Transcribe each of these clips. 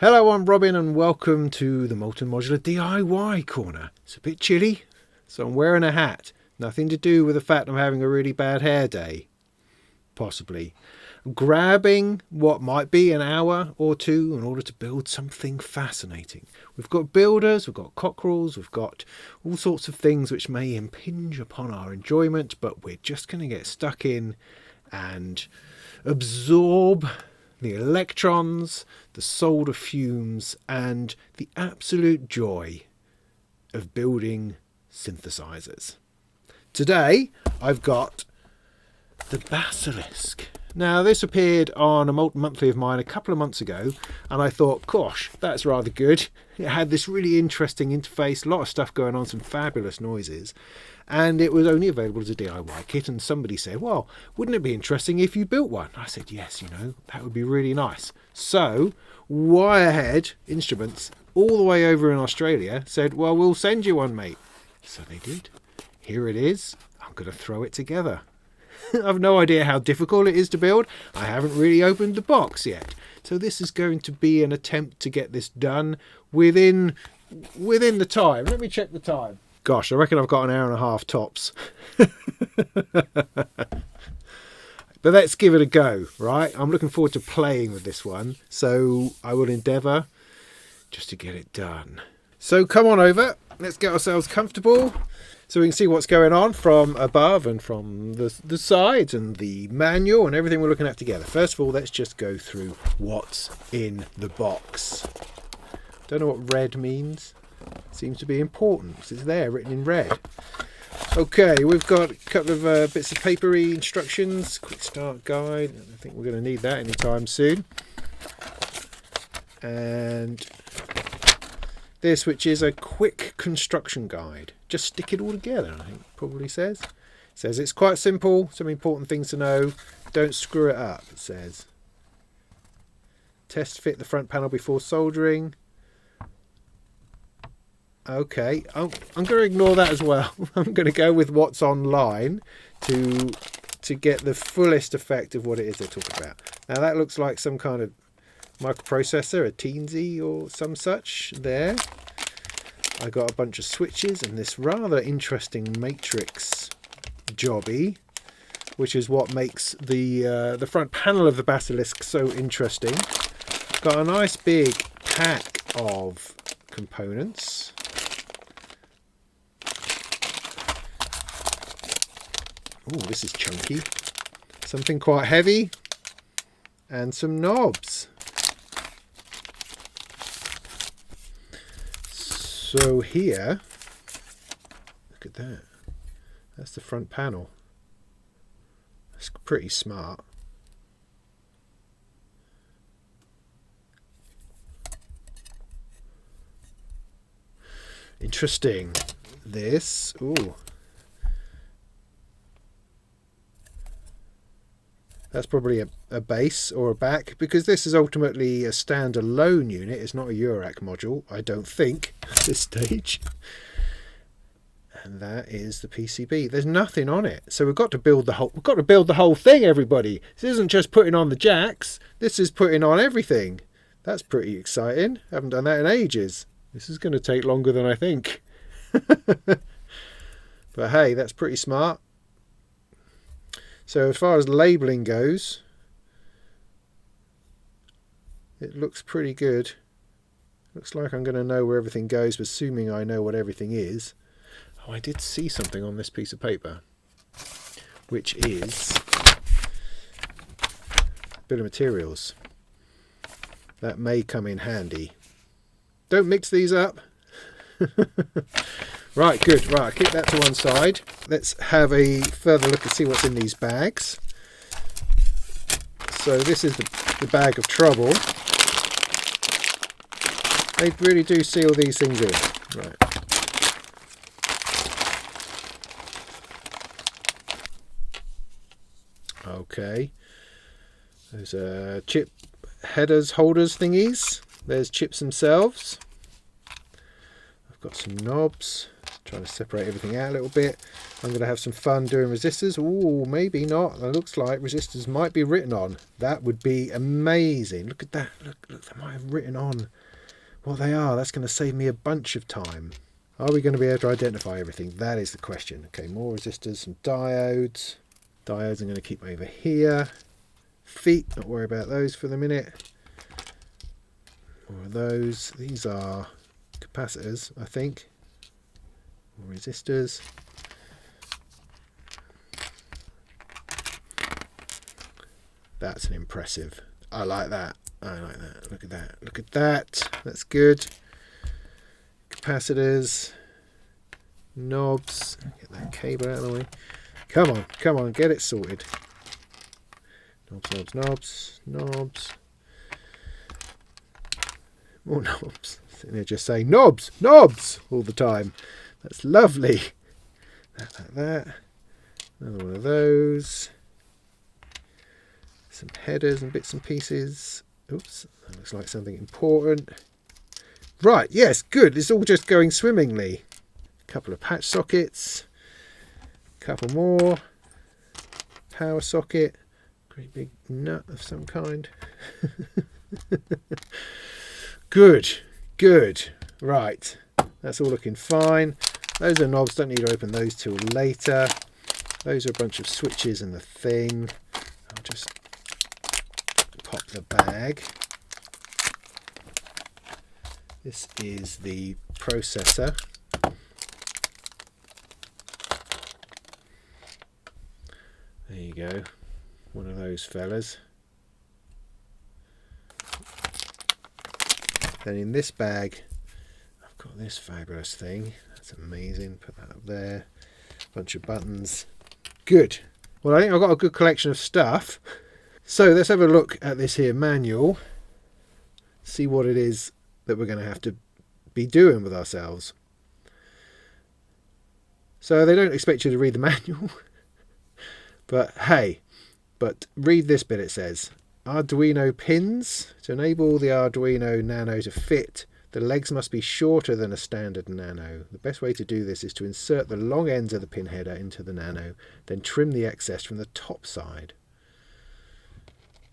Hello, I'm Robin and welcome to the Molten Modular DIY corner. It's a bit chilly, so I'm wearing a hat. Nothing to do with the fact I'm having a really bad hair day. Possibly. I'm grabbing what might be an hour or two in order to build something fascinating. We've got builders, we've got cockerels, we've got all sorts of things which may impinge upon our enjoyment, but we're just going to get stuck in and absorb the electrons, the solder fumes, and the absolute joy of building synthesizers. Today, I've got the Basilisk. Now, this appeared on a Molten Monthly of mine a couple of months ago, and I thought, gosh, that's rather good. It had this really interesting interface, a lot of stuff going on, some fabulous noises, and it was only available as a DIY kit, and somebody said, well, wouldn't it be interesting if you built one? I said, yes, that would be really nice. So, Wirehead Instruments, all the way over in Australia, said, well, we'll send you one, mate. So they did. Here it is. I'm going to throw it together. I've no idea how difficult it is to build. I haven't really opened the box yet. So this is going to be an attempt to get this done within the time. Let me check the time. Gosh, I reckon I've got an hour and a half tops. But let's give it a go, right? I'm looking forward to playing with this one. So I will endeavour just to get it done. So come on over. Let's get ourselves comfortable, so we can see what's going on from above and from the sides and the manual and everything we're looking at together. First of all, let's just go through what's in the box. Don't know what red means. Seems to be important because it's there, written in red. Okay, we've got a couple of bits of papery instructions, quick start guide. I think we're going to need that anytime soon. And this, which is a quick construction guide. Just stick it all together, I think it probably says. It says it's quite simple, some important things to know. Don't screw it up, it says. Test fit the front panel before soldering. Okay, I'm going to ignore that as well. I'm going to go with what's online to get the fullest effect of what it is they're talking about. Now that looks like some kind of microprocessor, a teensy or some such there. I got a bunch of switches and this rather interesting matrix jobby, which is what makes the front panel of the Basilisk so interesting. Got a nice big pack of components. Oh, this is chunky. Something quite heavy and some knobs. So here, look at that. That's the front panel. That's pretty smart. Interesting. This, ooh. That's probably a base or a back, because this is ultimately a standalone unit. It's not a URAC module, I don't think, at this stage. And that is the PCB. There's nothing on it, so we've got to build the whole thing, everybody. This isn't just putting on the jacks. This is putting on everything. That's pretty exciting. Haven't done that in ages. This is going to take longer than I think. But hey, that's pretty smart. So as far as labelling goes, it looks pretty good. Looks like I'm going to know where everything goes, assuming I know what everything is. Oh, I did see something on this piece of paper, which is bill of materials. That may come in handy. Don't mix these up. Right, good. Right, I'll keep that to one side. Let's have a further look and see what's in these bags. So this is the bag of trouble. They really do seal these things in. Right. Okay. There's chip headers, holders thingies. There's chips themselves. I've got some knobs. Trying to separate everything out a little bit. I'm going to have some fun doing resistors. Ooh, maybe not. It looks like resistors might be written on. That would be amazing. Look at that. Look, they might have written on what they are. That's going to save me a bunch of time. Are we going to be able to identify everything? That is the question. Okay, more resistors, some diodes. Diodes I'm going to keep over here. Feet, not worry about those for the minute. More of those. These are capacitors, I think. More resistors. That's an impressive. I like that. I like that. Look at that. Look at that. That's good. Capacitors. Knobs. Get that cable out of the way. Come on. Come on. Get it sorted. Knobs, knobs, knobs. Knobs. More knobs. Sitting there just saying knobs. Knobs all the time. That's lovely. That, like that. Another one of those. Some headers and bits and pieces. Oops, that looks like something important. Right, yes, good. It's all just going swimmingly. A couple of patch sockets. A couple more. Power socket. Great big nut of some kind. Good, good. Right, that's all looking fine. Those are knobs, don't need to open those till later. Those are a bunch of switches and the thing. I'll just pop the bag. This is the processor. There you go, one of those fellas. Then in this bag, I've got this fabulous thing. That's amazing. Put that up there. Bunch of buttons. Good. Well, I think I've got a good collection of stuff. So let's have a look at this here manual. See what it is that we're going to have to be doing with ourselves. So they don't expect you to read the manual. But hey, read this bit. It says, Arduino pins. To enable the Arduino Nano to fit, the legs must be shorter than a standard Nano. The best way to do this is to insert the long ends of the pin header into the Nano, then trim the excess from the top side.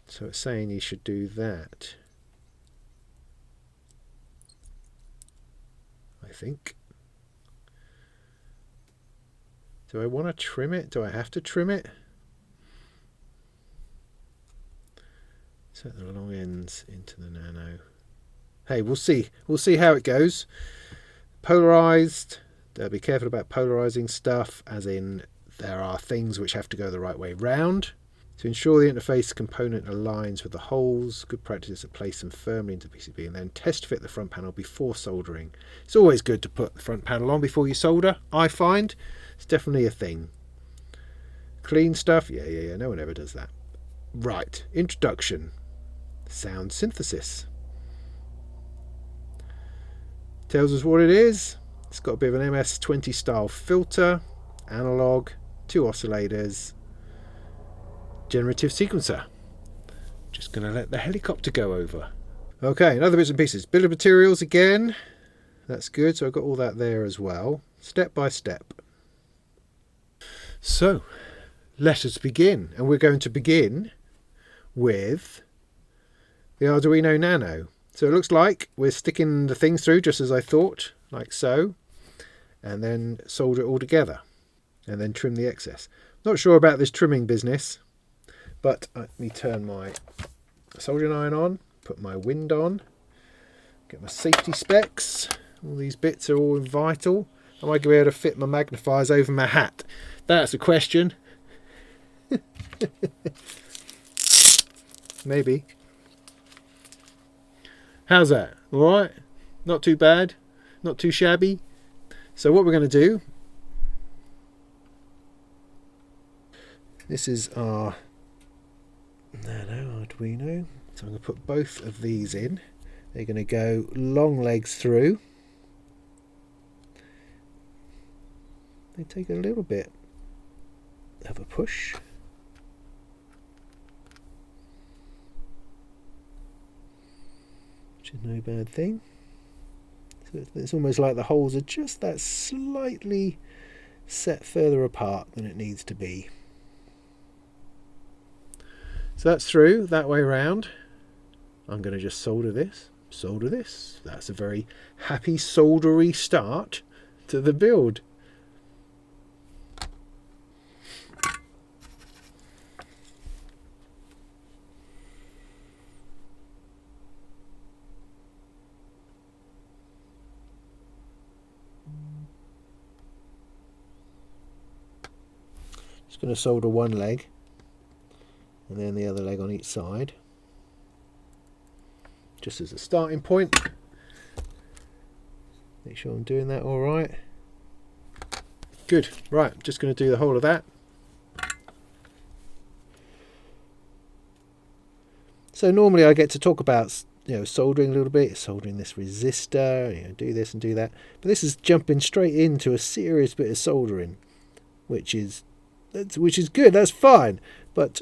So it's saying you should do that, I think. Do I want to trim it? Do I have to trim it? Set the long ends into the Nano. Hey, we'll see. We'll see how it goes. Polarized. Be careful about polarizing stuff, as in there are things which have to go the right way round. To ensure the interface component aligns with the holes, good practice is to place them firmly into PCB and then test fit the front panel before soldering. It's always good to put the front panel on before you solder, I find. It's definitely a thing. Clean stuff? Yeah, no one ever does that. Right, introduction. Sound synthesis. Tells us what it is. It's got a bit of an MS-20 style filter, analog, 2 oscillators, generative sequencer. Just going to let the helicopter go over. Okay, other bits and pieces. Bill of materials again. That's good, so I've got all that there as well. Step by step. So, let us begin. And we're going to begin with the Arduino Nano. So it looks like we're sticking the things through just as I thought, like so, and then solder it all together, and then trim the excess. Not sure about this trimming business, but let me turn my soldering iron on, put my wind on, get my safety specs. All these bits are all vital. Am I going to be able to fit my magnifiers over my hat? That's a question. Maybe. How's that? Alright? Not too bad? Not too shabby? So what we're going to do, this is our Nano Arduino. So I'm going to put both of these in. They're going to go long legs through. They take a little bit of a push. Which is no bad thing. So it's almost like the holes are just that slightly set further apart than it needs to be. So that's through that way round. I'm going to just solder this. That's a very happy soldery start to the build. Just going to solder one leg and then the other leg on each side, just as a starting point. Make sure I'm doing that all right. Good. Right, just going to do the whole of that. So normally I get to talk about, soldering a little bit, soldering this resistor, do this and do that. But this is jumping straight into a serious bit of soldering, which is good. That's fine. But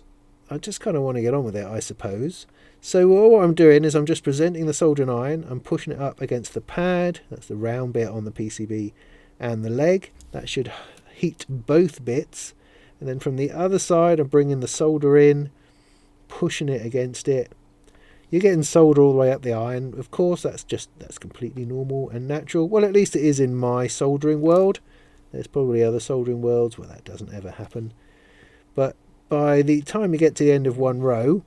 I just kind of want to get on with it, I suppose. So what I'm doing is I'm just presenting the soldering iron. I'm pushing it up against the pad. That's the round bit on the PCB and the leg. That should heat both bits. And then from the other side, I'm bringing the solder in, pushing it against it. You're getting solder all the way up the iron. Of course, that's completely normal and natural. Well, at least it is in my soldering world. There's probably other soldering worlds where that doesn't ever happen. But by the time you get to the end of one row,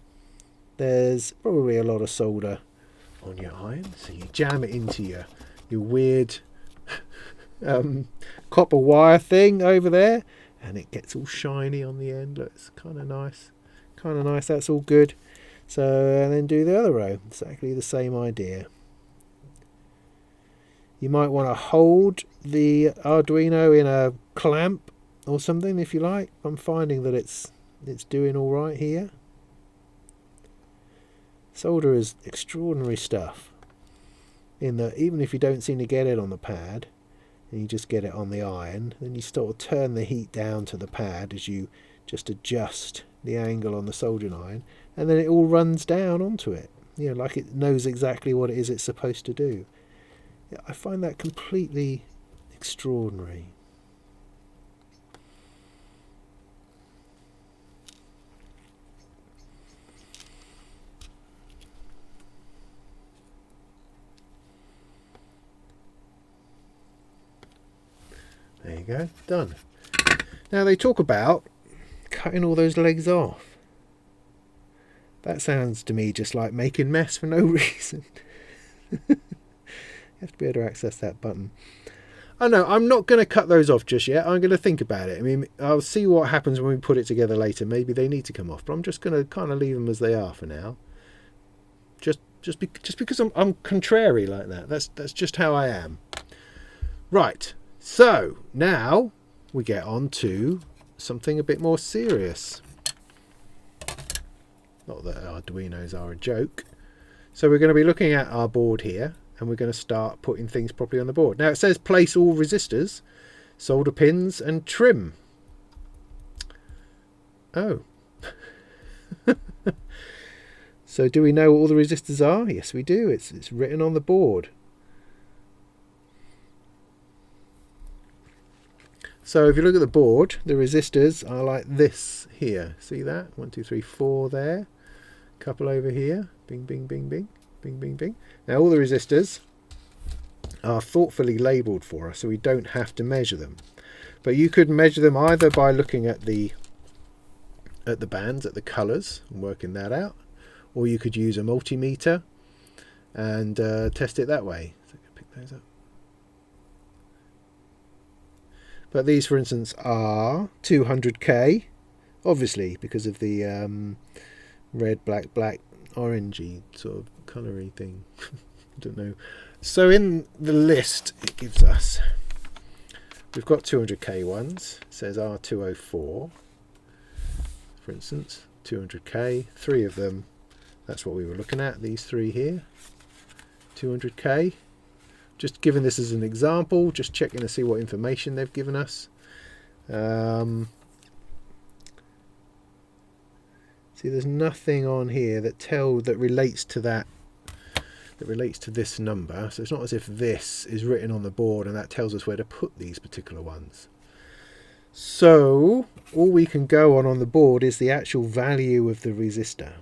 there's probably a lot of solder on your iron. So you jam it into your weird copper wire thing over there, and it gets all shiny on the end. Looks kind of nice. That's all good. So and then do the other row. Exactly the same idea. You might want to hold the Arduino in a clamp or something if you like. I'm finding that it's doing all right here. Solder is extraordinary stuff, in that even if you don't seem to get it on the pad and you just get it on the iron, then you sort of turn the heat down to the pad as you just adjust the angle on the soldering iron, and then it all runs down onto it, like it knows exactly what it is it's supposed to do. I find that completely extraordinary. There you go, done. Now they talk about cutting all those legs off. That sounds to me just like making mess for no reason. You have to be able to access that button. Oh no, I'm not going to cut those off just yet. I'm going to think about it. I mean, I'll see what happens when we put it together later. Maybe they need to come off, but I'm just going to kind of leave them as they are for now. Just because I'm contrary like that. That's just how I am. Right. So now we get on to something a bit more serious. Not that Arduinos are a joke. So we're going to be looking at our board here, and we're going to start putting things properly on the board. Now it says place all resistors, solder pins and trim. Oh. So do we know what all the resistors are? Yes we do. It's written on the board. So if you look at the board, the resistors are like this here. See that? 1, 2, 3, 4 there. A couple over here. Bing, bing, bing, bing. Bing, bing, bing. Now all the resistors are thoughtfully labelled for us, so we don't have to measure them. But you could measure them either by looking at the bands, at the colours, and working that out, or you could use a multimeter and test it that way. So I can pick those up. But these, for instance, are 200k, obviously because of the red, black, orangey sort of coloury thing. I don't know. So in the list it gives us, we've got 200k ones. It says R204, for instance, 200k, 3 of them. That's what we were looking at, these 3 here, 200k. Just giving this as an example, just checking to see what information they've given us. See, there's nothing on here that relates to that that relates to this number. So it's not as if this is written on the board and that tells us where to put these particular ones. So all we can go on the board is the actual value of the resistor.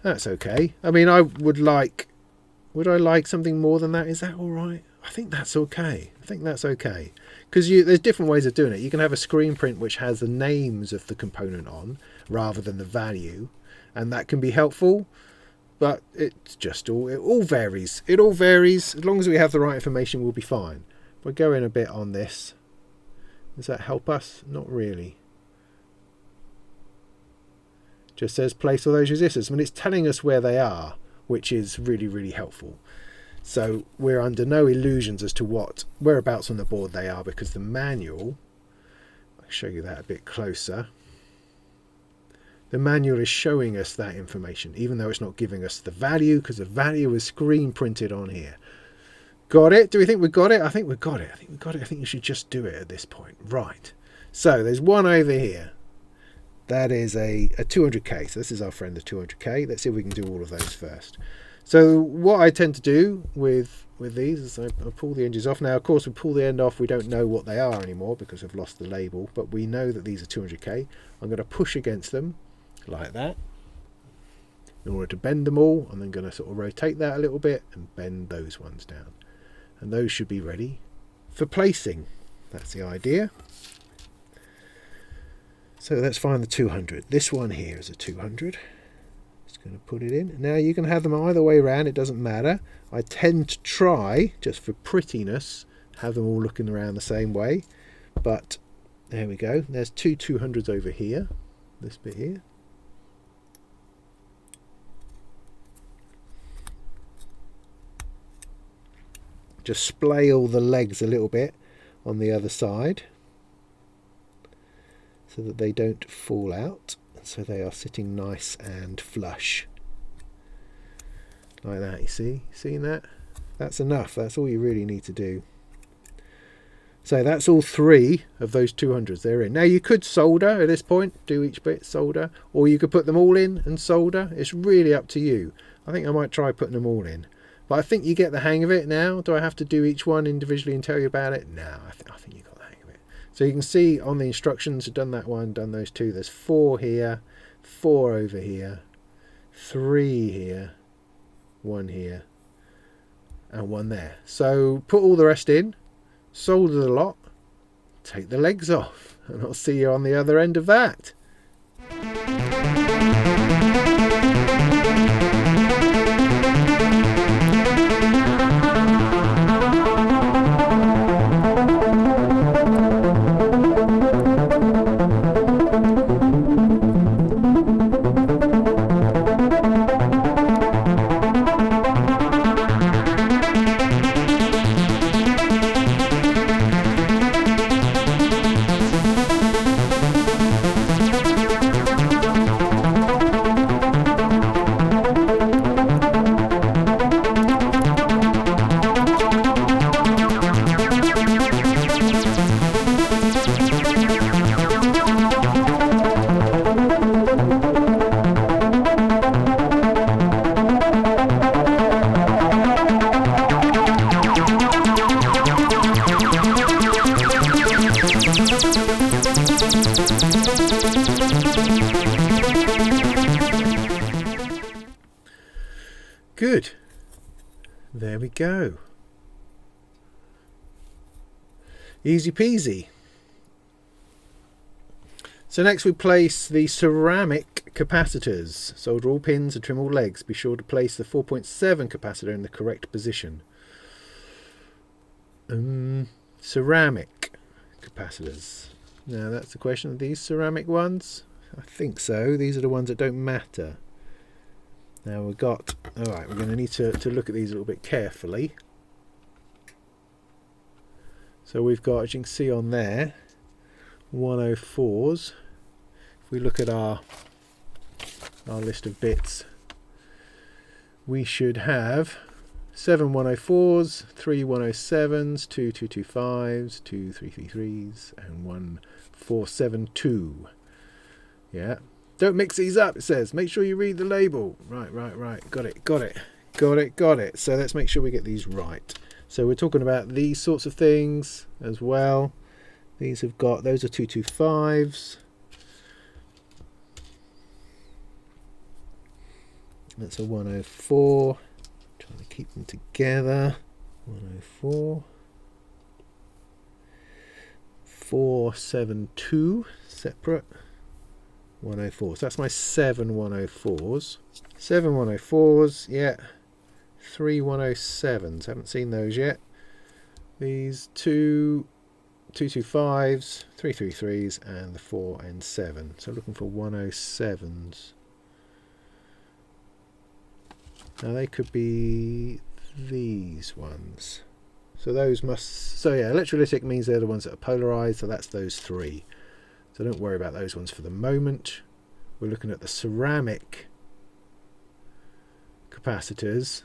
That's okay. I mean, would I like something more than that? Is that all right? I think that's okay. I think that's okay. Because there's different ways of doing it. You can have a screen print which has the names of the component on rather than the value, and that can be helpful. But it's just it all varies. It all varies. As long as we have the right information, we'll be fine. If we go in a bit on this, does that help us? Not really. Just says place all those resistors. I mean, it's telling us where they are, which is really, really helpful. So we're under no illusions as to whereabouts on the board they are, because the manual, I'll show you that a bit closer. The manual is showing us that information, even though it's not giving us the value, because the value is screen printed on here. Got it? Do we think we got it? I think we've got it. I think we've got it. I think you should just do it at this point. Right. So there's one over here. That is a 200k. So this is our friend, the 200k. Let's see if we can do all of those first. So what I tend to do with these is I pull the edges off. Now, of course, we pull the end off. We don't know what they are anymore because we've lost the label, but we know that these are 200k. I'm going to push against them like that in order to bend them all. I'm then going to sort of rotate that a little bit and bend those ones down. And those should be ready for placing. That's the idea. So let's find the 200. This one here is a 200. Just going to put it in. Now you can have them either way around, it doesn't matter. I tend to try, just for prettiness, have them all looking around the same way. But there we go. There's two 200s over here. This bit here. Just splay all the legs a little bit on the other side, so that they don't fall out, so they are sitting nice and flush like that. Seeing that? That's enough. That's all you really need to do. So that's all three of those 200s they're in. Now you could solder at this point, do each bit solder, or you could put them all in and solder. It's really up to you. I think I might try putting them all in, but I think you get the hang of it now. Do I have to do each one individually and tell you about it? No, I think you got the hang of it. So you can see on the instructions, I've done that one, done those two. There's 4 here, 4 over here, 3 here, 1 here, and 1 there. So put all the rest in, solder the lot, take the legs off, and I'll see you on the other end of that. Good. There we go. Easy peasy. So next we place the ceramic capacitors. Solder all pins and trim all legs. Be sure to place the 4.7 capacitor in the correct position. Ceramic capacitors. Now that's the question. Are these ceramic ones? I think so. These are the ones that don't matter. Now we've got, alright, we're going to need to look at these a little bit carefully. So we've got, as you can see on there, 104s. If we look at our list of bits, we should have 7 104s, 3 107s, 2 225s, 2 333s, and 1 472. Yeah. Don't mix these up, it says. Make sure you read the label. Right. Got it. So let's make sure we get these right. So we're talking about these sorts of things as well. These have got, those are 225s. That's a 104. Trying to keep them together. 104. 472 separate. 104. So that's my 7 104s. 7 104s, yeah. 3 107s. Haven't seen those yet. These 2 225s, 333s, and the 4 and 7. So looking for 107s. Now they could be these ones. So those must, so yeah, electrolytic means they're the ones that are polarized, so that's those 3. So don't worry about those ones for the moment. We're looking at the ceramic capacitors.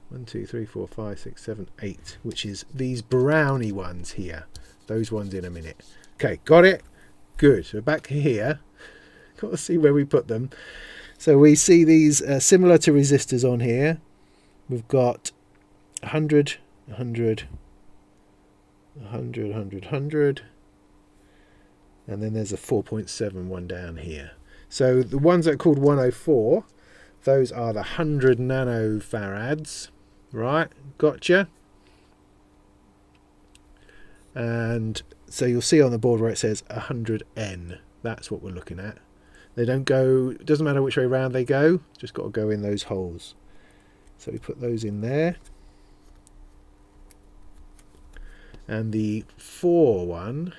1, 2, 3, 4, 5, 6, 7, 8, which is these browny ones here. Those ones in a minute. Okay, got it? Good. So back here, got to see where we put them. So we see these similar to resistors on here. We've got 100, 100, 100, 100, 100. And then there's a 4.7 one down here. So the ones that are called 104, those are the 100 nanofarads. Right, gotcha. And so you'll see on the board where it says 100N. That's what we're looking at. They don't go, it doesn't matter which way around they go, just got to go in those holes. So we put those in there. And the 4 one,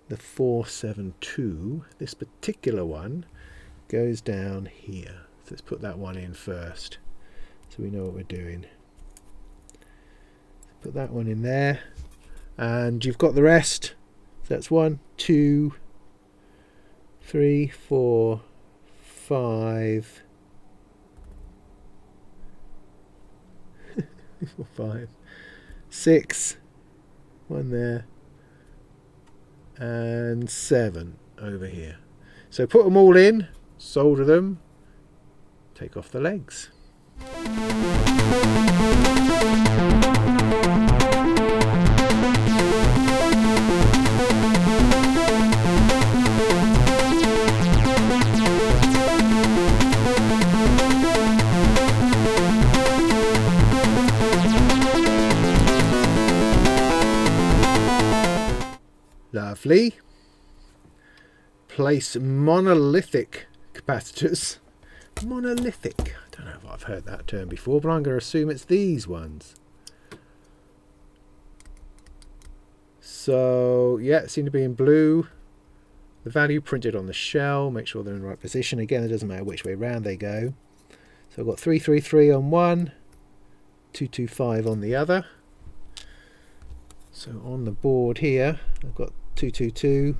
the 472, this particular one goes down here. So let's put that one in first, so we know what we're doing. Put that one in there, and you've got the rest. So that's 1, 2, 3, 4, 5, 5, 6, one there, and 7 over here. So put them all in, solder them, take off the legs. Lovely. Place monolithic capacitors. Monolithic. I don't know if I've heard that term before, but I'm going to assume it's these ones. So, yeah, seem to be in blue. The value printed on the shell. Make sure they're in the right position. Again, it doesn't matter which way round they go. So I've got 333 on one, 225 on the other. So on the board here, I've got 222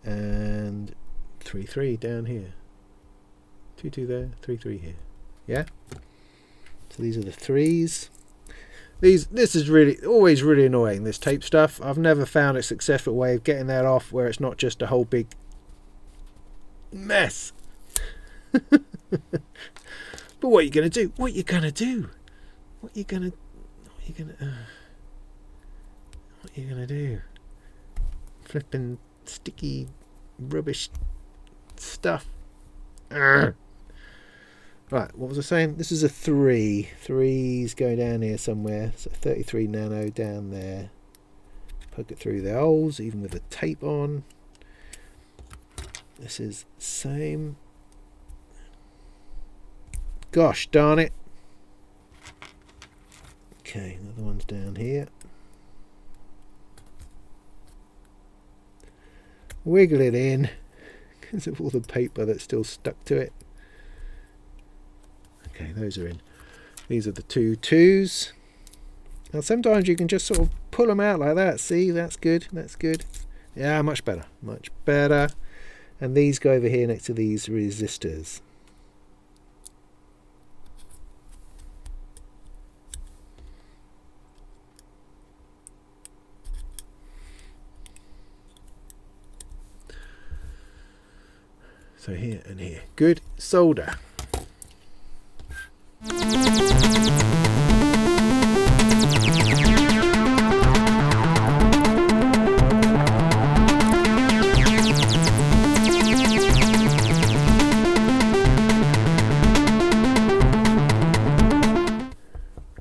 and 33 down here. 22 there, 33 here. Yeah. So these are the 3s. This is really always really annoying, this tape stuff. I've never found a successful way of getting that off where it's not just a whole big mess. But what are you gonna do? What are you gonna do? What are you gonna do? Flipping sticky rubbish stuff. Urgh. Right, what was I saying? This is a 3. 3's going down here somewhere. So 33 nano down there. Poke it through the holes, even with the tape on. This is the same. Gosh darn it. Okay, another one's down here. Wiggle it in because of all the paper that's still stuck to it. Okay, those are in. These are the 2 2s. Now sometimes you can just sort of pull them out like that. See, that's good, that's good. Yeah, much better, much better. And these go over here next to these resistors. So here and here. Good. Solder.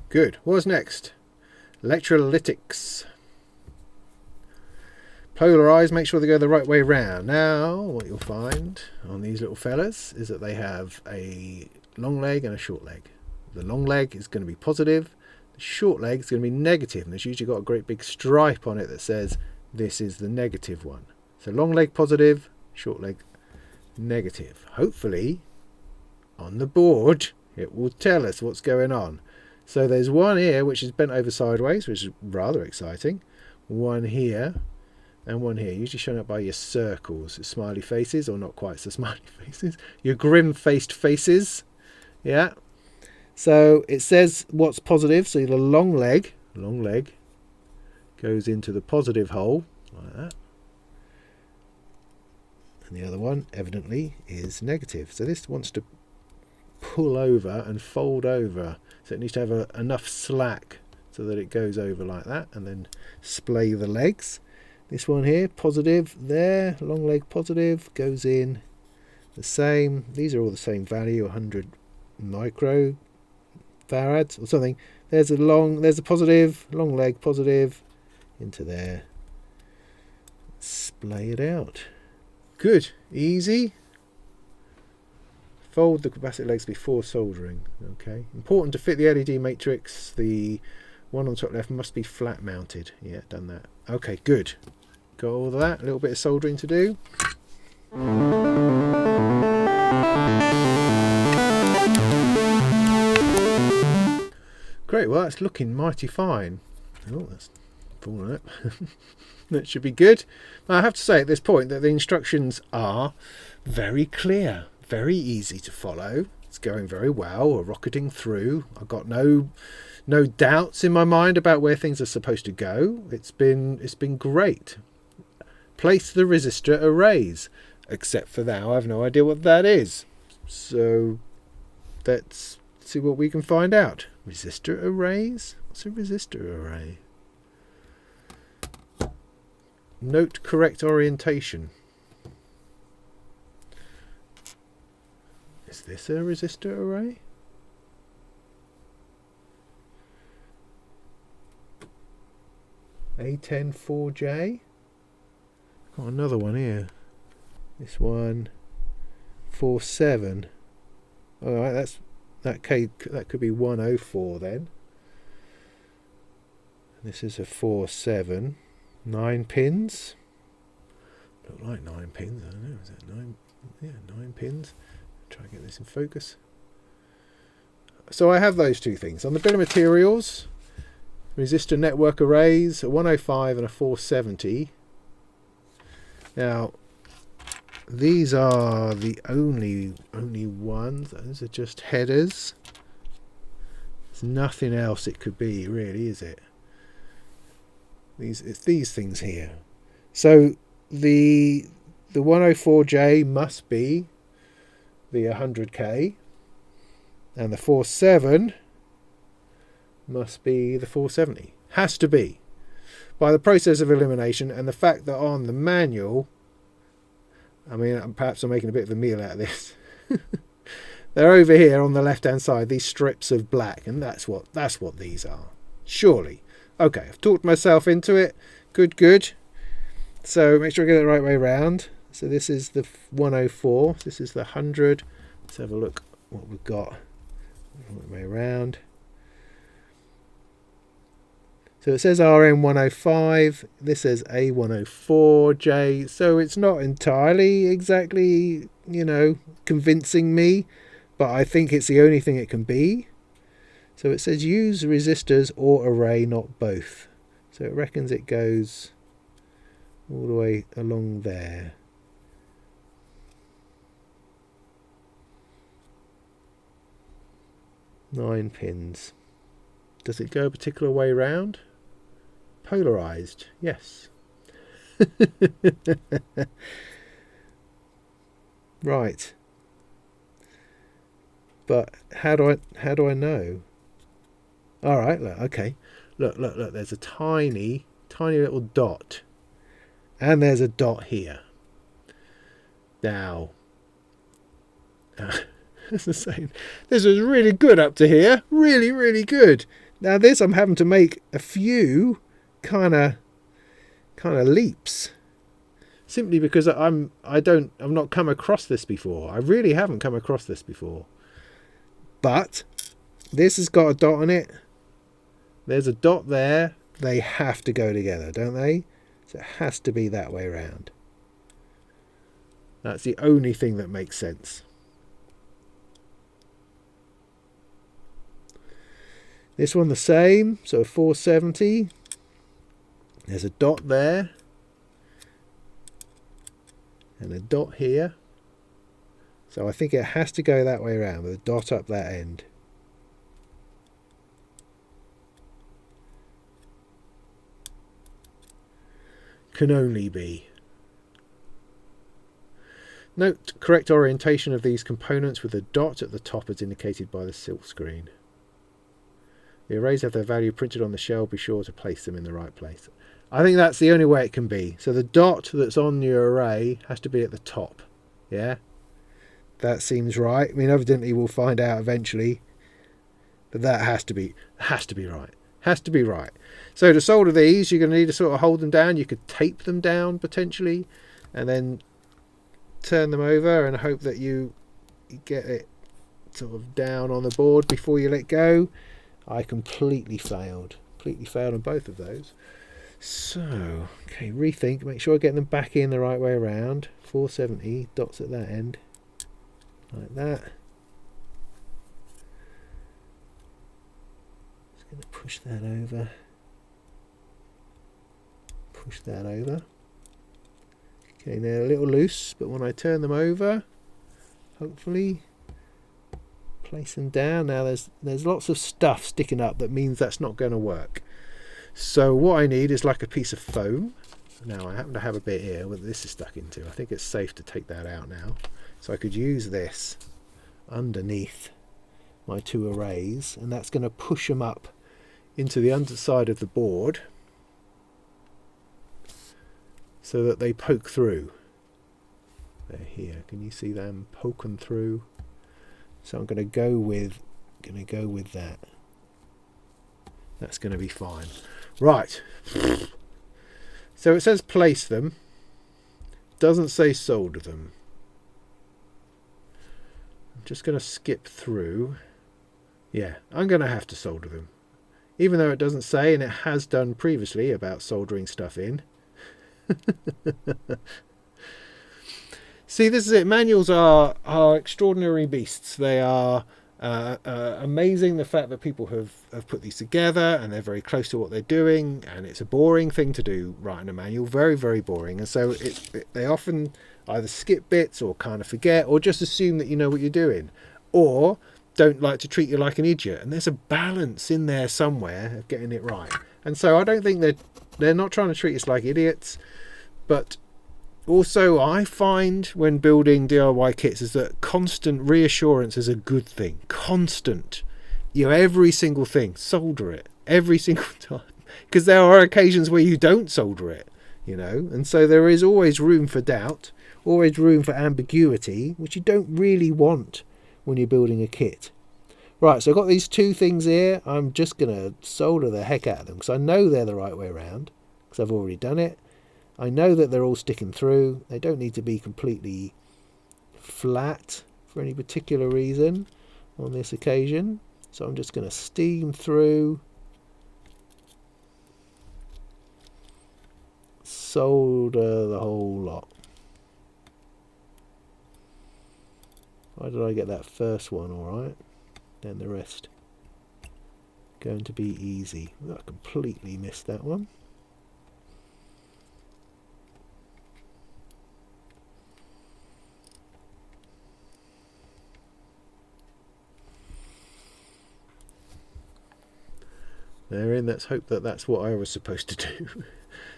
Good. What's next? Electrolytics. Polarize, make sure they go the right way round. Now, what you'll find on these little fellas is that they have a long leg and a short leg. The long leg is going to be positive, the short leg is going to be negative, and there's usually got a great big stripe on it that says this is the negative one. So long leg positive, short leg negative. Hopefully, on the board, it will tell us what's going on. So there's one here which is bent over sideways, which is rather exciting. One here. And one here, usually shown up by your circles, your smiley faces, or not quite so smiley faces, your grim-faced faces. Yeah. So it says what's positive. So the long leg goes into the positive hole, like that. And the other one, evidently, is negative. So this wants to pull over and fold over. So it needs to have enough slack so that it goes over like that, and then splay the legs. This one here, positive there, long leg positive, goes in the same. These are all the same value, 100 microfarads or something. There's a positive, long leg positive, into there. Splay it out. Good, easy. Fold the capacitor legs before soldering. Okay, important to fit the LED matrix. The one on the top left must be flat mounted. Yeah, done that. Okay, good. Got all of that, a little bit of soldering to do. Great, well that's looking mighty fine. Oh, that's fallen up. That should be good. Now, I have to say at this point that the instructions are very clear, very easy to follow. It's going very well, we're rocketing through. I've got no doubts in my mind about where things are supposed to go. It's been great. Place the resistor arrays, except for now I have no idea what that is. So let's see what we can find out. Resistor arrays? What's a resistor array? Note correct orientation. Is this a resistor array? A104J? Got another one here. This one, 47. All right, that could be 104 then. This is a 47. 9 pins. Look like 9 pins. I don't know. Is that 9? Yeah, 9 pins. Try and get this in focus. So I have those two things on the bill of materials. Resistor network arrays, a 105 and a 470. Now, these are the only ones. Those are just headers. There's nothing else it could be, really, is it? It's these things here. So the 104J must be the 100K, and the 47 must be the 470. Has to be. By the process of elimination and the fact that on the manual, I mean, perhaps I'm making a bit of a meal out of this. They're over here on the left hand side, these strips of black, and that's what these are. Surely. Okay, I've talked myself into it. Good. So make sure I get it the right way round. So this is the 104. This is the 100. Let's have a look what we've got. Right way around. So it says RM105, this says A104J, so it's not entirely exactly, convincing me, but I think it's the only thing it can be. So it says use resistors or array, not both. So it reckons it goes all the way along there. Nine pins. Does it go a particular way round? Polarized, yes. Right. But how do I know? All right, look, okay. Look, there's a tiny little dot. And there's a dot here. Now, it's the same. This was really good up to here. Really, really good. Now this I'm having to make a few kind of leaps. Simply because I've not come across this before. I really haven't come across this before. But this has got a dot on it. There's a dot there. They have to go together, don't they? So it has to be that way around. That's the only thing that makes sense. This one the same, so 470. There's a dot there. And a dot here. So I think it has to go that way around with a dot up that end. Can only be. Note correct orientation of these components with a dot at the top as indicated by the silk screen. The arrays have their value printed on the shell. Be sure to place them in the right place. I think that's the only way it can be. So the dot that's on your array has to be at the top. Yeah? That seems right. I mean, evidently we'll find out eventually. But that has to be right. Has to be right. So to solder these, you're going to need to sort of hold them down. You could tape them down potentially. And then turn them over and hope that you get it sort of down on the board before you let go. I completely failed on both of those. So okay, rethink, make sure I get them back in the right way around. 470 dots at that end like that. Just going to push that over. Okay, they're a little loose, but when I turn them over, hopefully place them down. Now there's lots of stuff sticking up that means that's not going to work. So what I need is like a piece of foam. Now I happen to have a bit here where this is stuck into. I think it's safe to take that out now. So I could use this underneath my two arrays, and that's going to push them up into the underside of the board so that they poke through. They're here. Can you see them poking through? So I'm going to go with that. That's going to be fine. Right. So it says place them. Doesn't say solder them. I'm just going to skip through. Yeah, I'm going to have to solder them. Even though it doesn't say, and it has done previously about soldering stuff in. See, this is it. Manuals are extraordinary beasts. They are amazing, the fact that people have put these together and they're very close to what they're doing, and it's a boring thing to do, writing a manual. Very, very boring. And so they often either skip bits or kind of forget or just assume that you know what you're doing, or don't like to treat you like an idiot. And there's a balance in there somewhere of getting it right. And so I don't think they're not trying to treat us like idiots, but also I find when building DIY kits is that constant reassurance is a good thing. Constant. You know, every single thing, solder it every single time, because there are occasions where you don't solder it, you know, and so there is always room for doubt, always room for ambiguity, which you don't really want when you're building a kit. Right, so I've got these two things here. I'm just going to solder the heck out of them because I know they're the right way around because I've already done it. I know that they're all sticking through. They don't need to be completely flat for any particular reason on this occasion. So I'm just going to steam through, solder the whole lot. Why did I get that first one all right? Then the rest going to be easy. I completely missed that one. They're in. Let's hope that that's what I was supposed to do.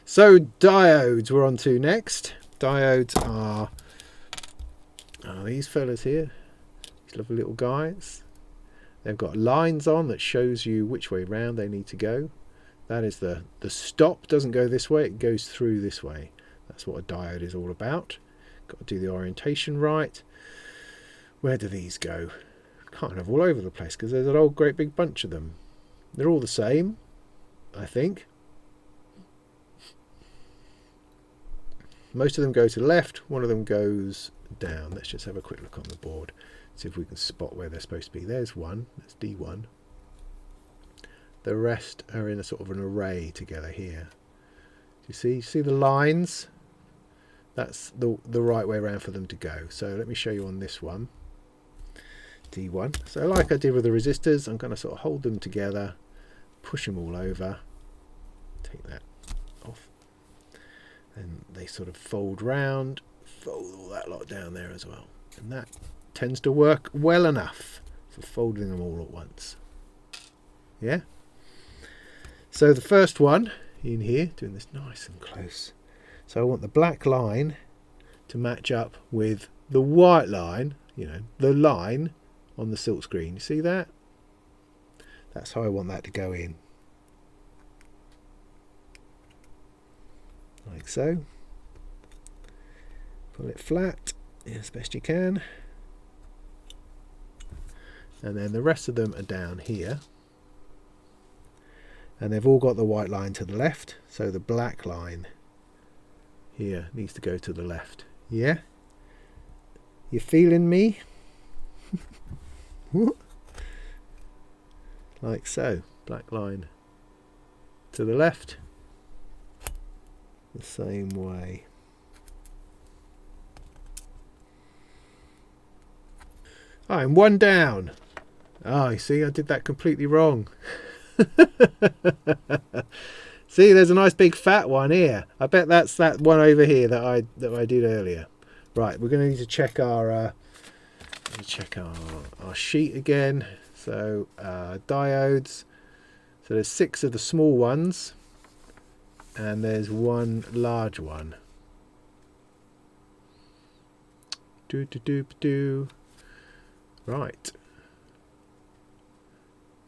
So diodes we're on to next. Diodes are Now these fellas here, these lovely little guys, they've got lines on that shows you which way round they need to go. That is the stop doesn't go this way, it goes through this way. That's what a diode is all about. Got to do the orientation right. Where do these go? Kind of all over the place because there's an old great big bunch of them. They're all the same, I think. Most of them go to the left, one of them goes down. Let's just have a quick look on the board, see if we can spot where they're supposed to be. There's one, that's D1. The rest are in a sort of an array together here. Do you see? See the lines? That's the right way around for them to go. So let me show you on this one, D1. So like I did with the resistors, I'm going to sort of hold them together, push them all over, take that off, and they sort of fold round, fold all that lot down there as well. And that tends to work well enough for folding them all at once. Yeah? So the first one in here, doing this nice and close. So I want the black line to match up with the white line, you know, the line on the silk screen. You see that? That's how I want that to go in. Like so. Pull it flat as best you can. And then the rest of them are down here. And they've all got the white line to the left, so the black line here needs to go to the left. Yeah? You feeling me? Like so. Black line to the left. The same way. I'm one down. Oh, you see, I did that completely wrong. See, there's a nice big fat one here. I bet that's that one over here that I did earlier. Right, we're going to need to check our sheet again. So diodes. So there's 6 of the small ones, and there's one large one. Right.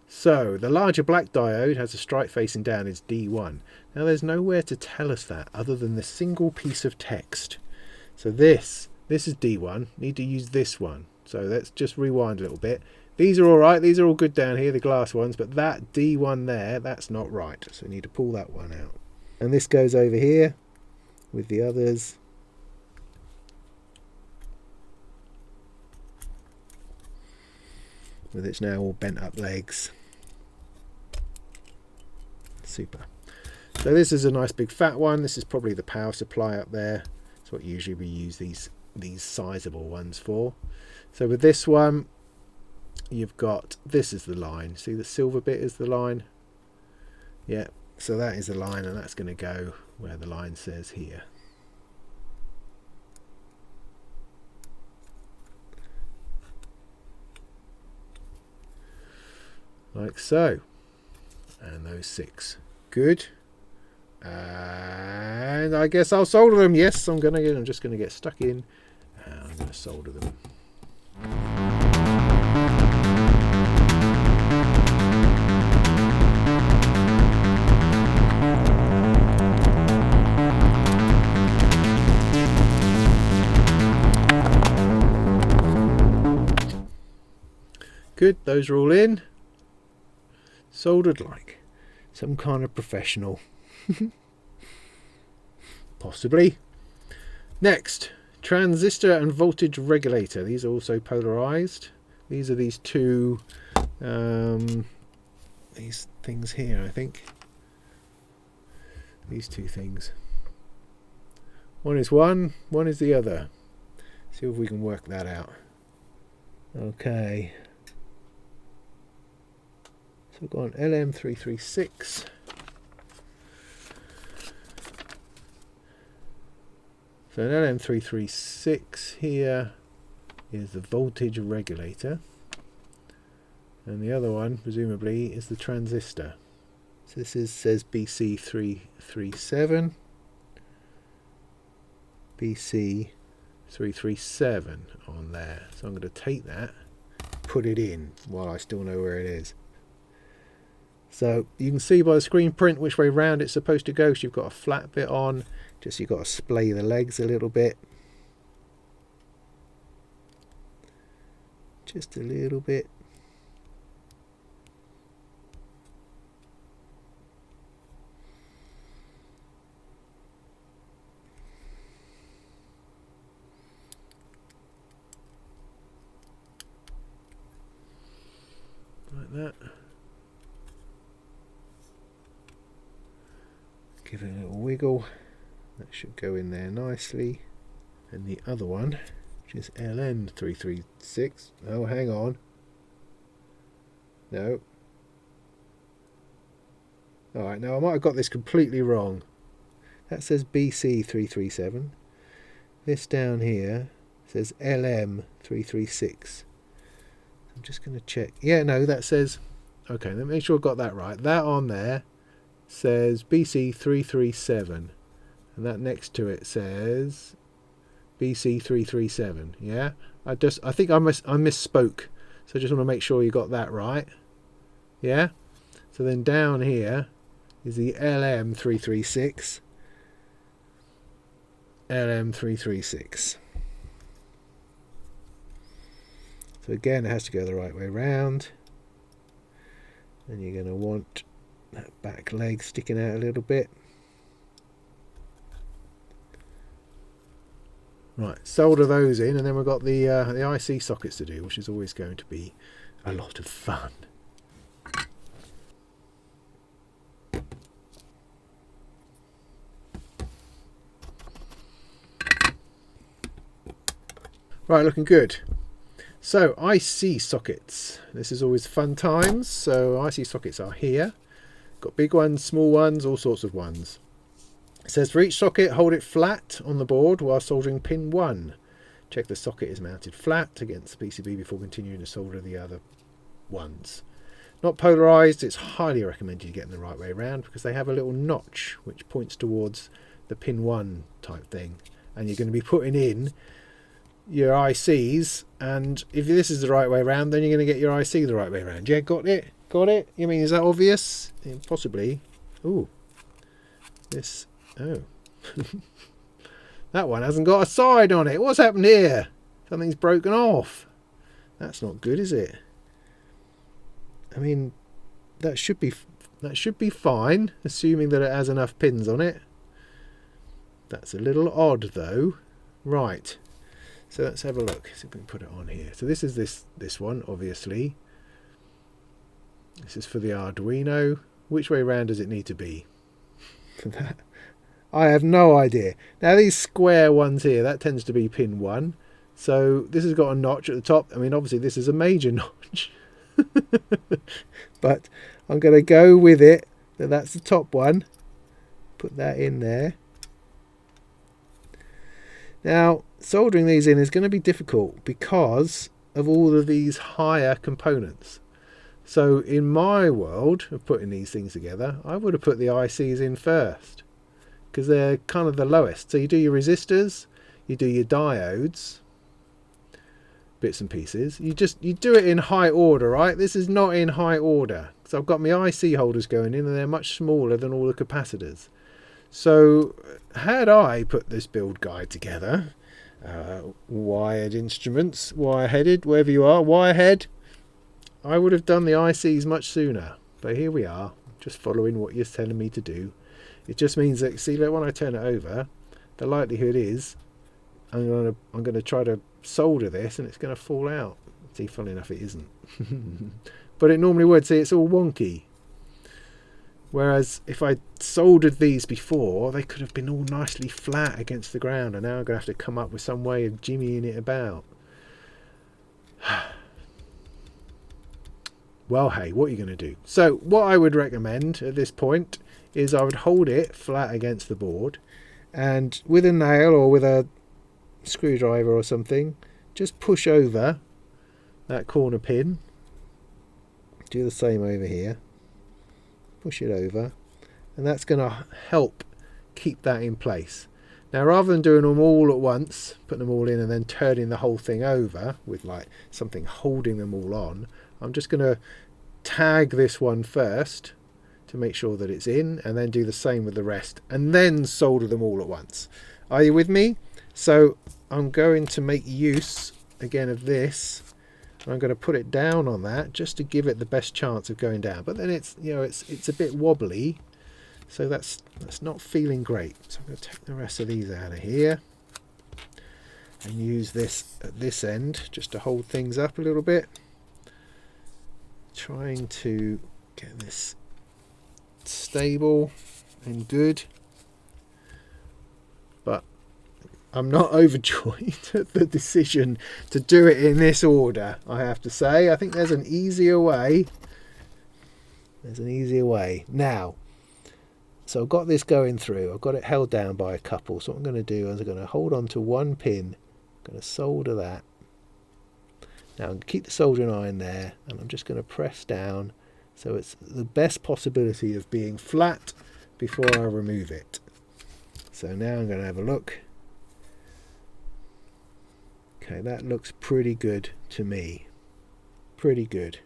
So the larger black diode has a stripe facing down, is D1. Now there's nowhere to tell us that other than this single piece of text. So this is D1, need to use this one. So let's just rewind a little bit. These are alright, these are all good down here, the glass ones, but that D1 there, that's not right. So we need to pull that one out. And this goes over here with the others. With its now all bent up legs. Super. So this is a nice big fat one. This is probably the power supply up there. That's what usually we use these sizable ones for. So with this one, you've got, this is the line. See the silver bit is the line? Yeah, so that is the line, and that's going to go where the line says here. Like so. And those 6. Good. And I guess I'll solder them. Yes, I'm just gonna get stuck in, and I'm gonna solder them. Good, those are all in. Soldered like some kind of professional. Possibly. Next, transistor and voltage regulator. These are also polarized. These are these two these things here, I think. These two things. One is one is the other. See if we can work that out. Okay. So we've got an LM336. So an LM336 here is the voltage regulator, and the other one presumably is the transistor. So this says BC337, BC337, 337 on there. So I'm going to take that, put it in while I still know where it is. So you can see by the screen print which way round it's supposed to go. So you've got a flat bit on, just you've got to splay the legs a little bit. Just a little bit. Like that. Give it a little wiggle. That should go in there nicely. And the other one, which is LN336. Oh, hang on. No. Alright, now I might have got this completely wrong. That says BC337. This down here says LM336. I'm just going to check. Yeah, no, that says... Okay, let me make sure I got that right. That on there says BC337. And that next to it says BC337. Yeah? I think I misspoke. So I just want to make sure you got that right. Yeah? So then down here is the LM336. LM336. So again, it has to go the right way round. And you're going to want that back leg sticking out a little bit. Right, solder those in, and then we've got the IC sockets to do, which is always going to be a lot of fun. Right, looking good. So, IC sockets. This is always fun times. So, IC sockets are here. Got big ones, small ones, all sorts of ones. It says for each socket, hold it flat on the board while soldering pin 1. Check the socket is mounted flat against the PCB before continuing to solder the other ones. Not polarized, it's highly recommended you get them the right way around because they have a little notch which points towards the pin 1 type thing. And you're going to be putting in your ICs, and if this is the right way around, then you're going to get your IC the right way around. Yeah, got it? Got it? You mean, is that obvious? Yeah, possibly. Ooh. This... Oh. That one hasn't got a side on it. What's happened here? Something's broken off. That's not good, is it? I mean, that should be fine, assuming that it has enough pins on it. That's a little odd, though. Right. So let's have a look. See if we can put it on here. So this is this one, obviously. This is for the Arduino. Which way around does it need to be? For that, I have no idea. Now these square ones here, that tends to be pin 1. So this has got a notch at the top. I mean, obviously this is a major notch. But I'm going to go with it. That's the top one. Put that in there. Now, soldering these in is going to be difficult because of all of these higher components. So in my world of putting these things together, I would have put the ICs in first because they're kind of the lowest. So you do your resistors, you do your diodes, bits and pieces. You do it in high order, right? This is not in high order. So I've got my IC holders going in and they're much smaller than all the capacitors. So had I put this build guide together, wired instruments, wire-headed, wherever you are, wirehead, I would have done the ICs much sooner. But here we are, just following what you're telling me to do. It just means that, see, like when I turn it over, the likelihood is I'm gonna try to solder this and it's going to fall out. See, funnily enough, it isn't. But it normally would. See, it's all wonky. Whereas if I soldered these before, they could have been all nicely flat against the ground, and now I'm going to have to come up with some way of jimmying it about. Well, hey, what are you going to do? So what I would recommend at this point is I would hold it flat against the board, and with a nail or with a screwdriver or something, just push over that corner pin. Do the same over here. Push it over, and that's going to help keep that in place. Now, rather than doing them all at once, putting them all in and then turning the whole thing over with like something holding them all on, I'm just going to tag this one first to make sure that it's in, and then do the same with the rest, and then solder them all at once. Are you with me? So I'm going to make use again of this. I'm going to put it down on that just to give it the best chance of going down, but then it's, you know, it's a bit wobbly, so that's not feeling great. So I'm going to take the rest of these out of here and use this at this end just to hold things up a little bit, trying to get this stable and good. But I'm not overjoyed at the decision to do it in this order, I have to say. I think there's an easier way. There's an easier way. Now, so I've got this going through. I've got it held down by a couple. So what I'm going to do is I'm going to hold on to one pin. I'm going to solder that. Now I'm going to keep the soldering iron there, and I'm just going to press down so it's the best possibility of being flat before I remove it. So now I'm going to have a look. Okay, that looks pretty good to me. Pretty good.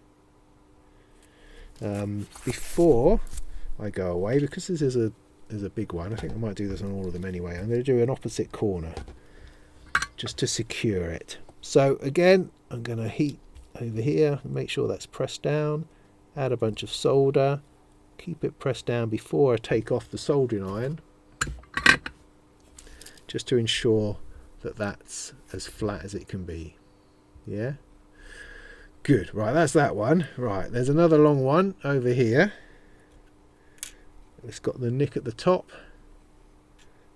Before I go away, because this is a big one, I think I might do this on all of them anyway, I'm going to do an opposite corner just to secure it. So again, I'm going to heat over here, make sure that's pressed down, add a bunch of solder, keep it pressed down before I take off the soldering iron, just to ensure that that's as flat as it can be. Yeah, good. Right, that's that one. Right, there's another long one over here. It's got the nick at the top,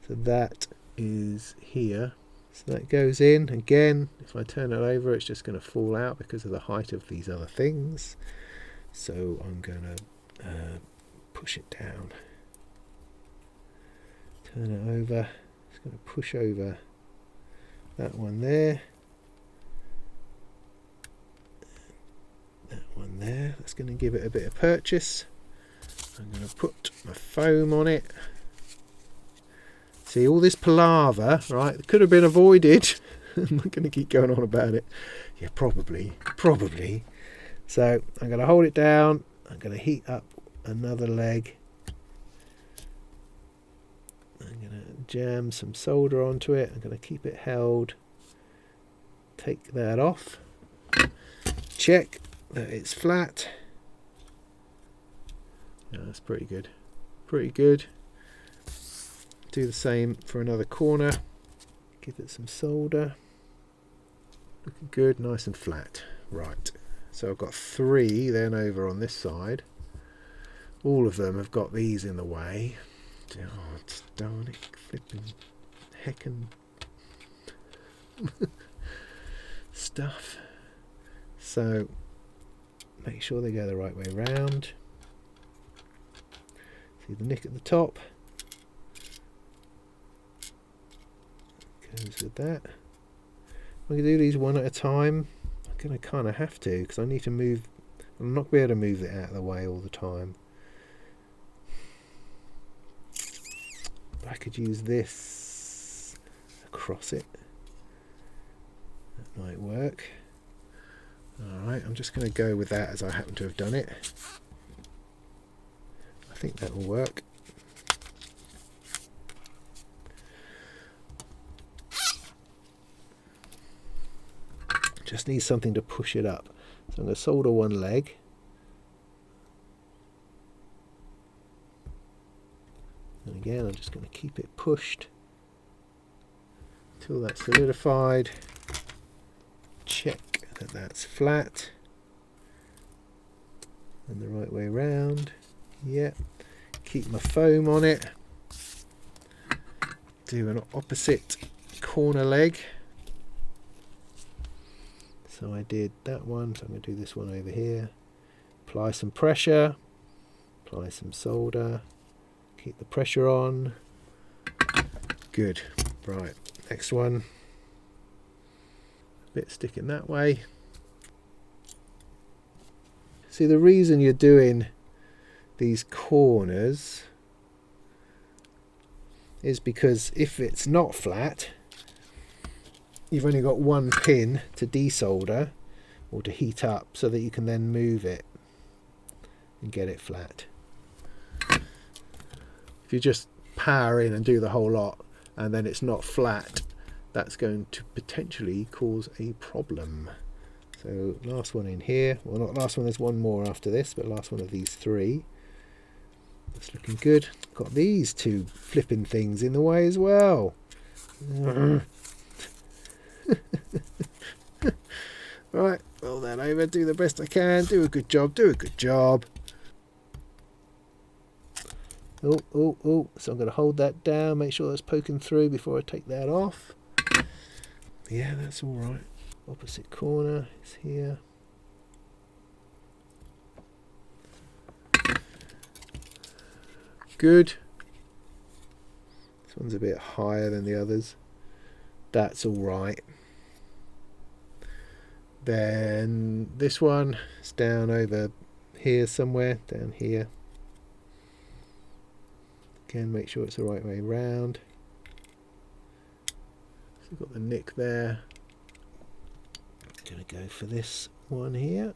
so that is here. So that goes in. Again, if I turn it over, it's just going to fall out because of the height of these other things. So I'm going to push it down, turn it over. It's going to push over that one there, that one there. That's going to give it a bit of purchase. I'm going to put my foam on it. See, all this palaver, right, could have been avoided. I'm not going to keep going on about it. Yeah, probably. So I'm going to hold it down. I'm going to heat up another leg. I'm going to jam some solder onto it. I'm going to keep it held. Take that off. Check that it's flat. Yeah, that's pretty good. Pretty good. Do the same for another corner. Give it some solder. Looking good, nice and flat. Right. So I've got 3 then over on this side. All of them have got these in the way. Oh, darn it, flipping heckin' stuff. So make sure they go the right way round. See the nick at the top. Goes with that. I'm going to do these one at a time. I'm going to kind of have to, because I need to move. I'm not going to be able to move it out of the way all the time. But I could use this across it. That might work. Alright, I'm just going to go with that as I happen to have done it. I think that will work. Just need something to push it up. So I'm going to solder one leg. And again, I'm just going to keep it pushed until that's solidified. Check that that's flat and the right way round. Yep. Keep my foam on it. Do an opposite corner leg. So I did that one, so I'm going to do this one over here. Apply some pressure, apply some solder, keep the pressure on. Good. Right, next one. A bit sticking that way. See, the reason you're doing these corners is because if it's not flat, you've only got one pin to desolder or to heat up so that you can then move it and get it flat. If you just power in and do the whole lot and then it's not flat, that's going to potentially cause a problem. So last one in here, well not last one, there's one more after this, but last one of these three. That's looking good. Got these two flipping things in the way as well. Right, roll that over, do the best I can, do a good job, do a good job. Oh, so I'm going to hold that down, make sure that's poking through before I take that off. Yeah, that's all right. Opposite corner is here. Good. This one's a bit higher than the others. That's all right. Then this one is down over here somewhere, down here. Again, make sure it's the right way round. So we've got the nick there. Gonna go for this one here.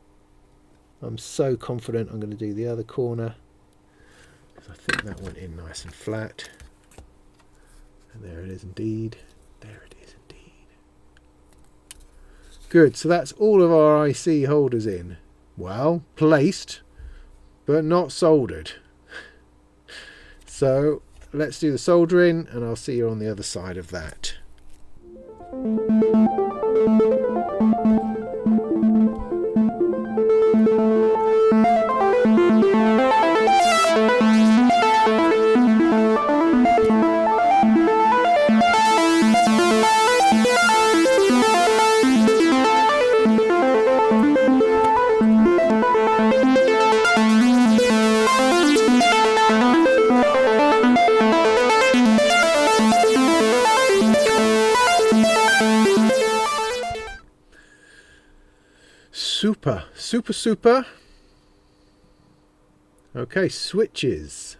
I'm so confident I'm going to do the other corner, because I think that went in nice and flat. And there it is indeed. There it is indeed. Good, so that's all of our IC holders in. Well, placed, but not soldered. So let's do the soldering and I'll see you on the other side of that. Super. Okay, switches.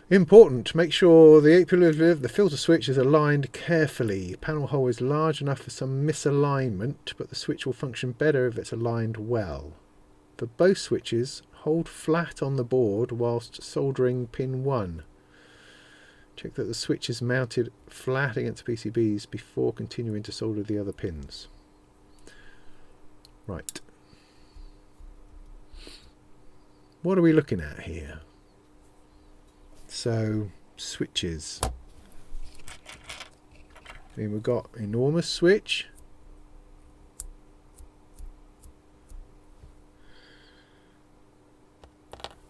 Important. Make sure the filter switch is aligned carefully. Panel hole is large enough for some misalignment, but the switch will function better if it's aligned well. For both switches, hold flat on the board whilst soldering pin 1. Check that the switch is mounted flat against PCBs before continuing to solder the other pins. Right. What are we looking at here? So, switches. I mean, we've got enormous switch.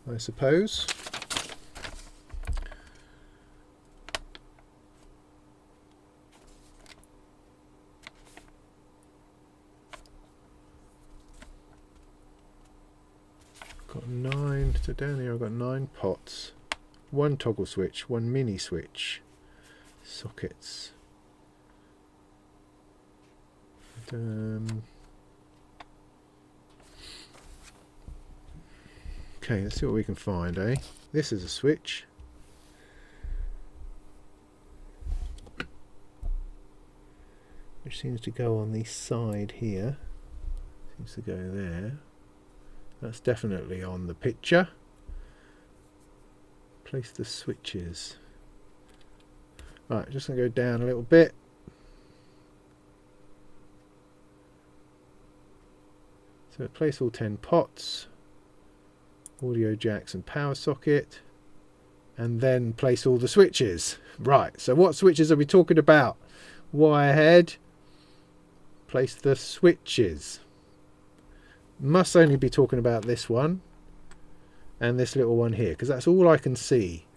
I suppose. Got 9, so down here I've got 9 pots, 1 toggle switch, 1 mini switch, sockets. And, okay, let's see what we can find, eh? This is a switch. Which seems to go on the side here. Seems to go there. That's definitely on the picture. Place the switches. Right, just going to go down a little bit. So place all 10 pots, audio jacks and power socket, and then place all the switches. Right, so what switches are we talking about? Wirehead. Place the switches. Must only be talking about this one and this little one here, because that's all I can see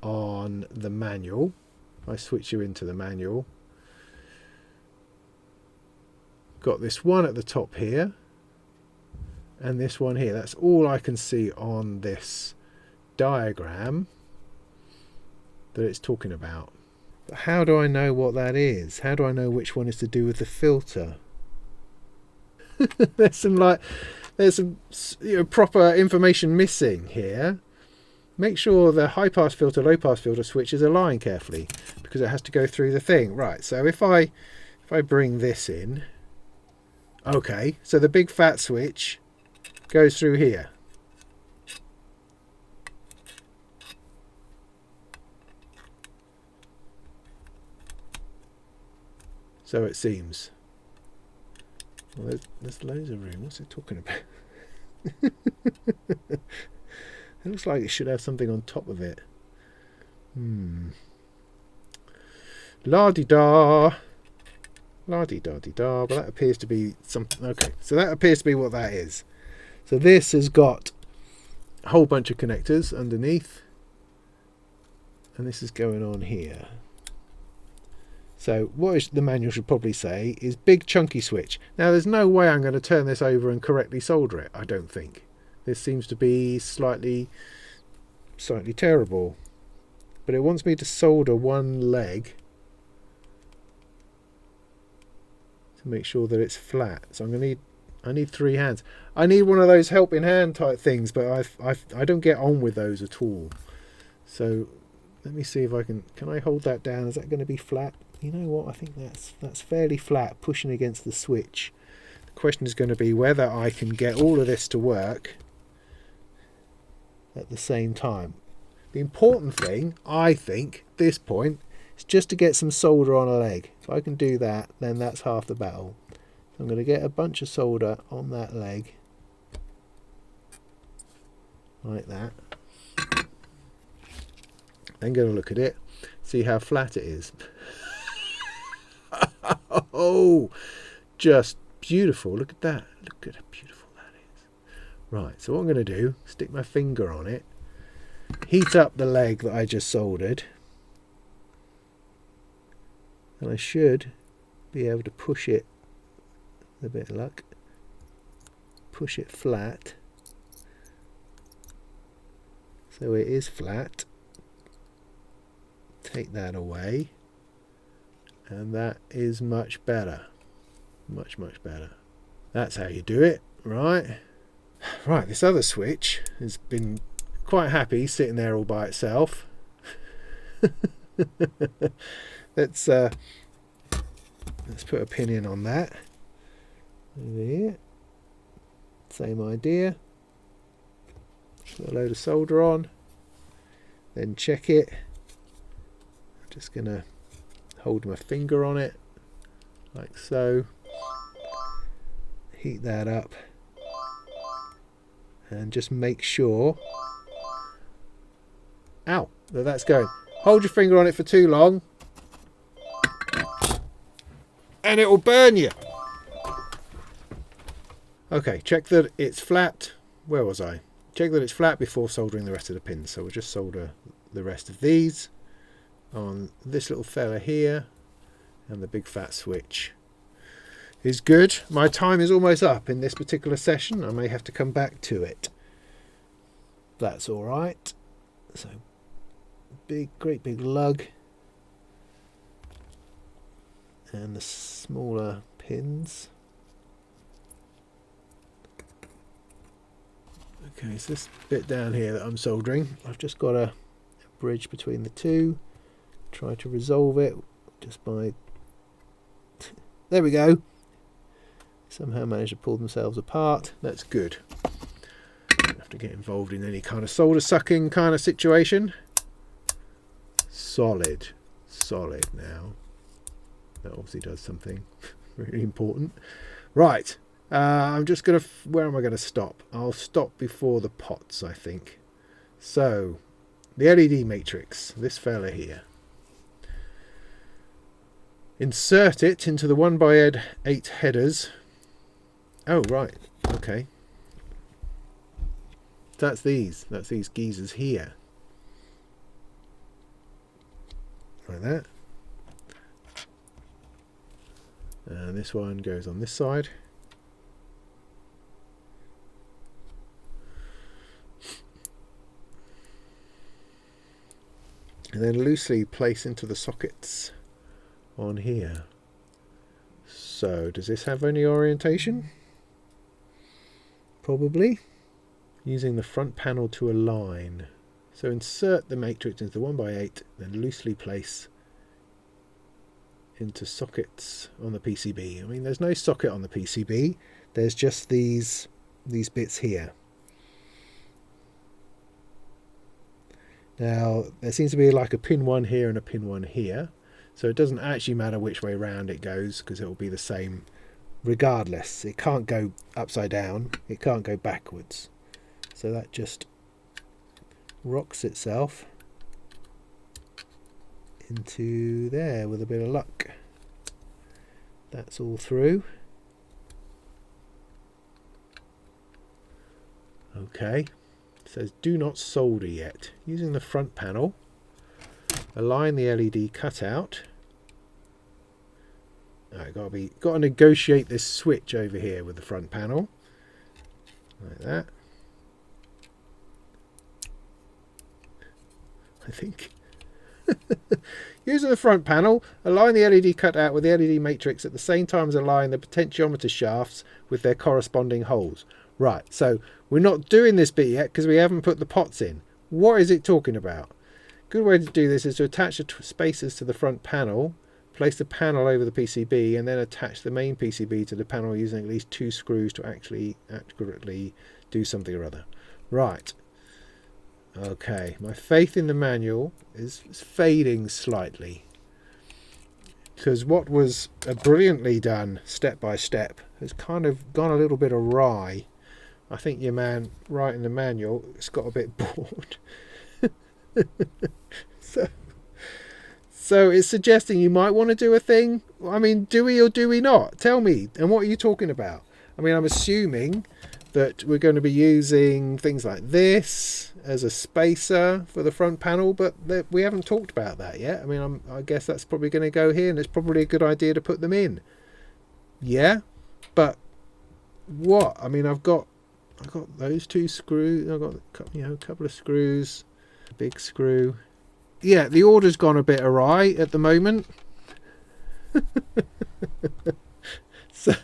on the manual. I switch you into the manual. Got this one at the top here and this one here. That's all I can see on this diagram that it's talking about. But how do I know what that is? How do I know which one is to do with the filter? there's some proper information missing here. make sure the high pass filter, low pass filter switch is aligned carefully, because it has to go through the thing. Right, so if I bring this in, okay, so the big fat switch goes through here. So it seems. Well, there's loads of room. What's it talking about? It looks like it should have something on top of it. La-di-da. La-di-da-di-da. But that appears to be something. Okay, so that appears to be what that is. So this has got a whole bunch of connectors underneath. And this is going on here. So what the manual should probably say is big chunky switch. Now there's no way I'm going to turn this over and correctly solder it, I don't think. This seems to be slightly terrible. But it wants me to solder one leg to make sure that it's flat. So I need 3 hands. I need one of those helping hand type things, but I don't get on with those at all. So let me see if I can I hold that down? Is that going to be flat? You know what, I think that's fairly flat, pushing against the switch. The question is going to be whether I can get all of this to work at the same time. The important thing, I think, at this point, is just to get some solder on a leg. If I can do that, then that's half the battle. So I'm going to get a bunch of solder on that leg, like that. Then going to look at it, see how flat it is. Oh, just beautiful. Look at that. Look at how beautiful that is. Right, so what I'm going to do, stick my finger on it, heat up the leg that I just soldered, and I should be able to push it, with a bit of luck, push it flat. So it is flat. Take that away. And that is much better. Much better. That's how you do it, right? Right, this other switch has been quite happy sitting there all by itself. Let's put a pin in on that. Over here. Same idea. Put a load of solder on. Then check it. I'm just going to hold my finger on it like so, heat that up and just make sure that that's going. Hold your finger on it for too long and it will burn you. Okay, check that it's flat. Where was I? Check that it's flat before soldering the rest of the pins. So we'll just solder the rest of these on this little fella here, and the big fat switch is good. My time is almost up in this particular session. I may have to come back to it. That's all right. So great big lug, and the smaller pins. Okay, so this bit down here that I'm soldering, I've just got a bridge between the two. Try to resolve it just by there we go. Somehow managed to pull themselves apart. That's good. Don't have to get involved in any kind of solder sucking kind of situation. Solid now. That obviously does something really important. Right, I'm just gonna, where am I going to stop? I'll stop before the pots, I think. So the LED matrix, this fella here. Insert it into the 1x8 headers. Oh, right. Okay. That's these geezers here. Like that. And this one goes on this side. And then loosely place into the sockets on here. So does this have any orientation? Probably. Using the front panel to align. So insert the matrix into the 1x8, then loosely place into sockets on the PCB. I mean, there's no socket on the PCB. There's just these bits here. Now, there seems to be like a pin 1 here and a pin 1 here. So it doesn't actually matter which way around it goes, because it will be the same regardless. It can't go upside down. It can't go backwards. So that just rocks itself into there with a bit of luck. That's all through. Okay. It says do not solder yet. Using the front panel, align the LED cutout. Right, got to negotiate this switch over here with the front panel, like that. I think. Using the front panel, align the LED cutout with the LED matrix at the same time as align the potentiometer shafts with their corresponding holes. Right, so we're not doing this bit yet because we haven't put the pots in. What is it talking about? Good way to do this is to attach the spacers to the front panel, place the panel over the PCB, and then attach the main PCB to the panel using at least 2 screws to actually accurately do something or other. Right. Okay, my faith in the manual is fading slightly, because what was brilliantly done step by step has kind of gone a little bit awry. I think your man writing the manual has got a bit bored. So it's suggesting you might want to do a thing. I mean, do we or do we not? Tell me. And what are you talking about? I mean, I'm assuming that we're going to be using things like this as a spacer for the front panel, but we haven't talked about that yet. I mean, I guess that's probably going to go here, and it's probably a good idea to put them in. Yeah, but what? I mean, I've got those 2 screws. I've got a couple of screws, a big screw. Yeah, the order's gone a bit awry at the moment. So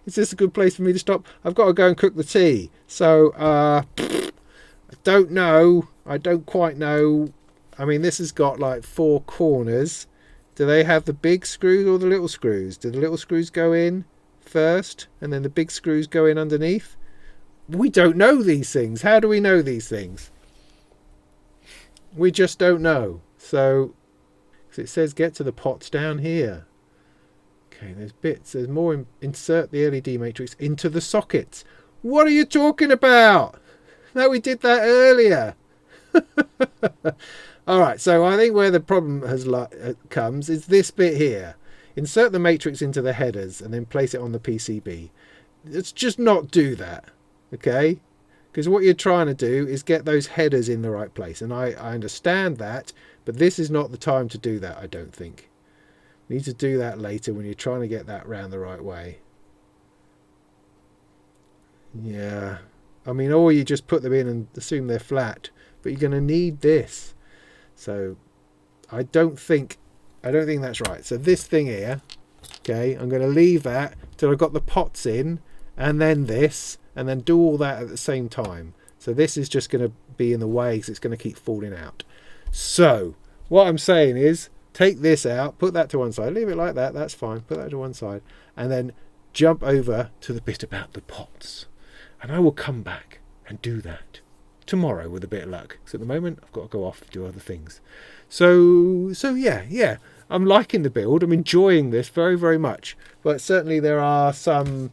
is this a good place for me to stop? I've got to go and cook the tea. So I don't know. I don't quite know. I mean, this has got like 4 corners. Do they have the big screws or the little screws? Do the little screws go in first and then the big screws go in underneath? We don't know these things. How do we know these things? We just don't know. So, because it says get to the pots down here. Okay, there's bits. There's more. Insert the LED matrix into the sockets. What are you talking about? No, we did that earlier. All right, so I think where the problem comes is this bit here. Insert the matrix into the headers and then place it on the PCB. Let's just not do that, okay? Because what you're trying to do is get those headers in the right place. And I understand that, but this is not the time to do that, I don't think. You need to do that later when you're trying to get that round the right way. Yeah. I mean, or you just put them in and assume they're flat. But you're going to need this. So I don't think that's right. So this thing here, okay, I'm going to leave that till I've got the pots in, and then this, and then do all that at the same time. So this is just going to be in the way because it's going to keep falling out. So what I'm saying is take this out, put that to one side, leave it like that, that's fine, put that to one side, and then jump over to the bit about the pots. And I will come back and do that tomorrow with a bit of luck. Because at the moment I've got to go off and do other things. So yeah, I'm liking the build. I'm enjoying this very, very much. But certainly there are some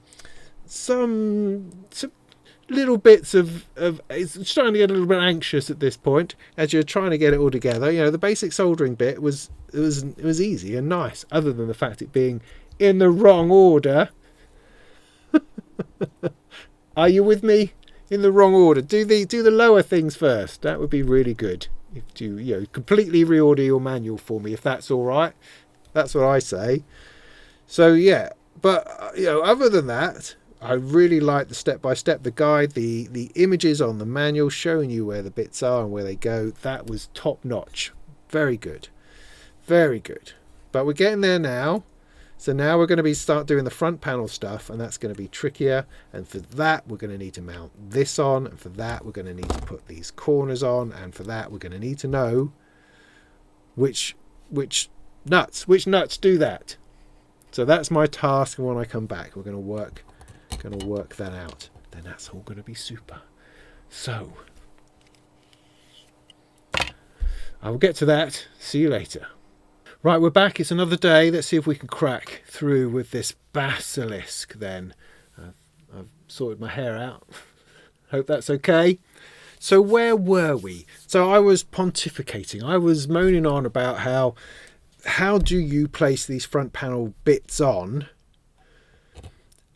little bits of it's starting to get a little bit anxious at this point as you're trying to get it all together. You know, the basic soldering bit was easy and nice, other than the fact it being in the wrong order. Are you with me? In the wrong order. Do the lower things first. That would be really good. If you completely reorder your manual for me, if that's all right. That's what I say. So yeah, but other than that, I really like the step-by-step, the guide, the images on the manual showing you where the bits are and where they go. That was top-notch. Very good. Very good. But we're getting there now. So now we're going to start doing the front panel stuff, and that's going to be trickier. And for that, we're going to need to mount this on. And for that, we're going to need to put these corners on. And for that, we're going to need to know which nuts do that. So that's my task. And when I come back, we're going to work that out. Then that's all going to be super. So I will get to that. See you later. Right, we're back. It's another day. Let's see if we can crack through with this Basilisk then. I've sorted my hair out. Hope that's okay. So where were we? So I was pontificating. I was moaning on about how do you place these front panel bits on,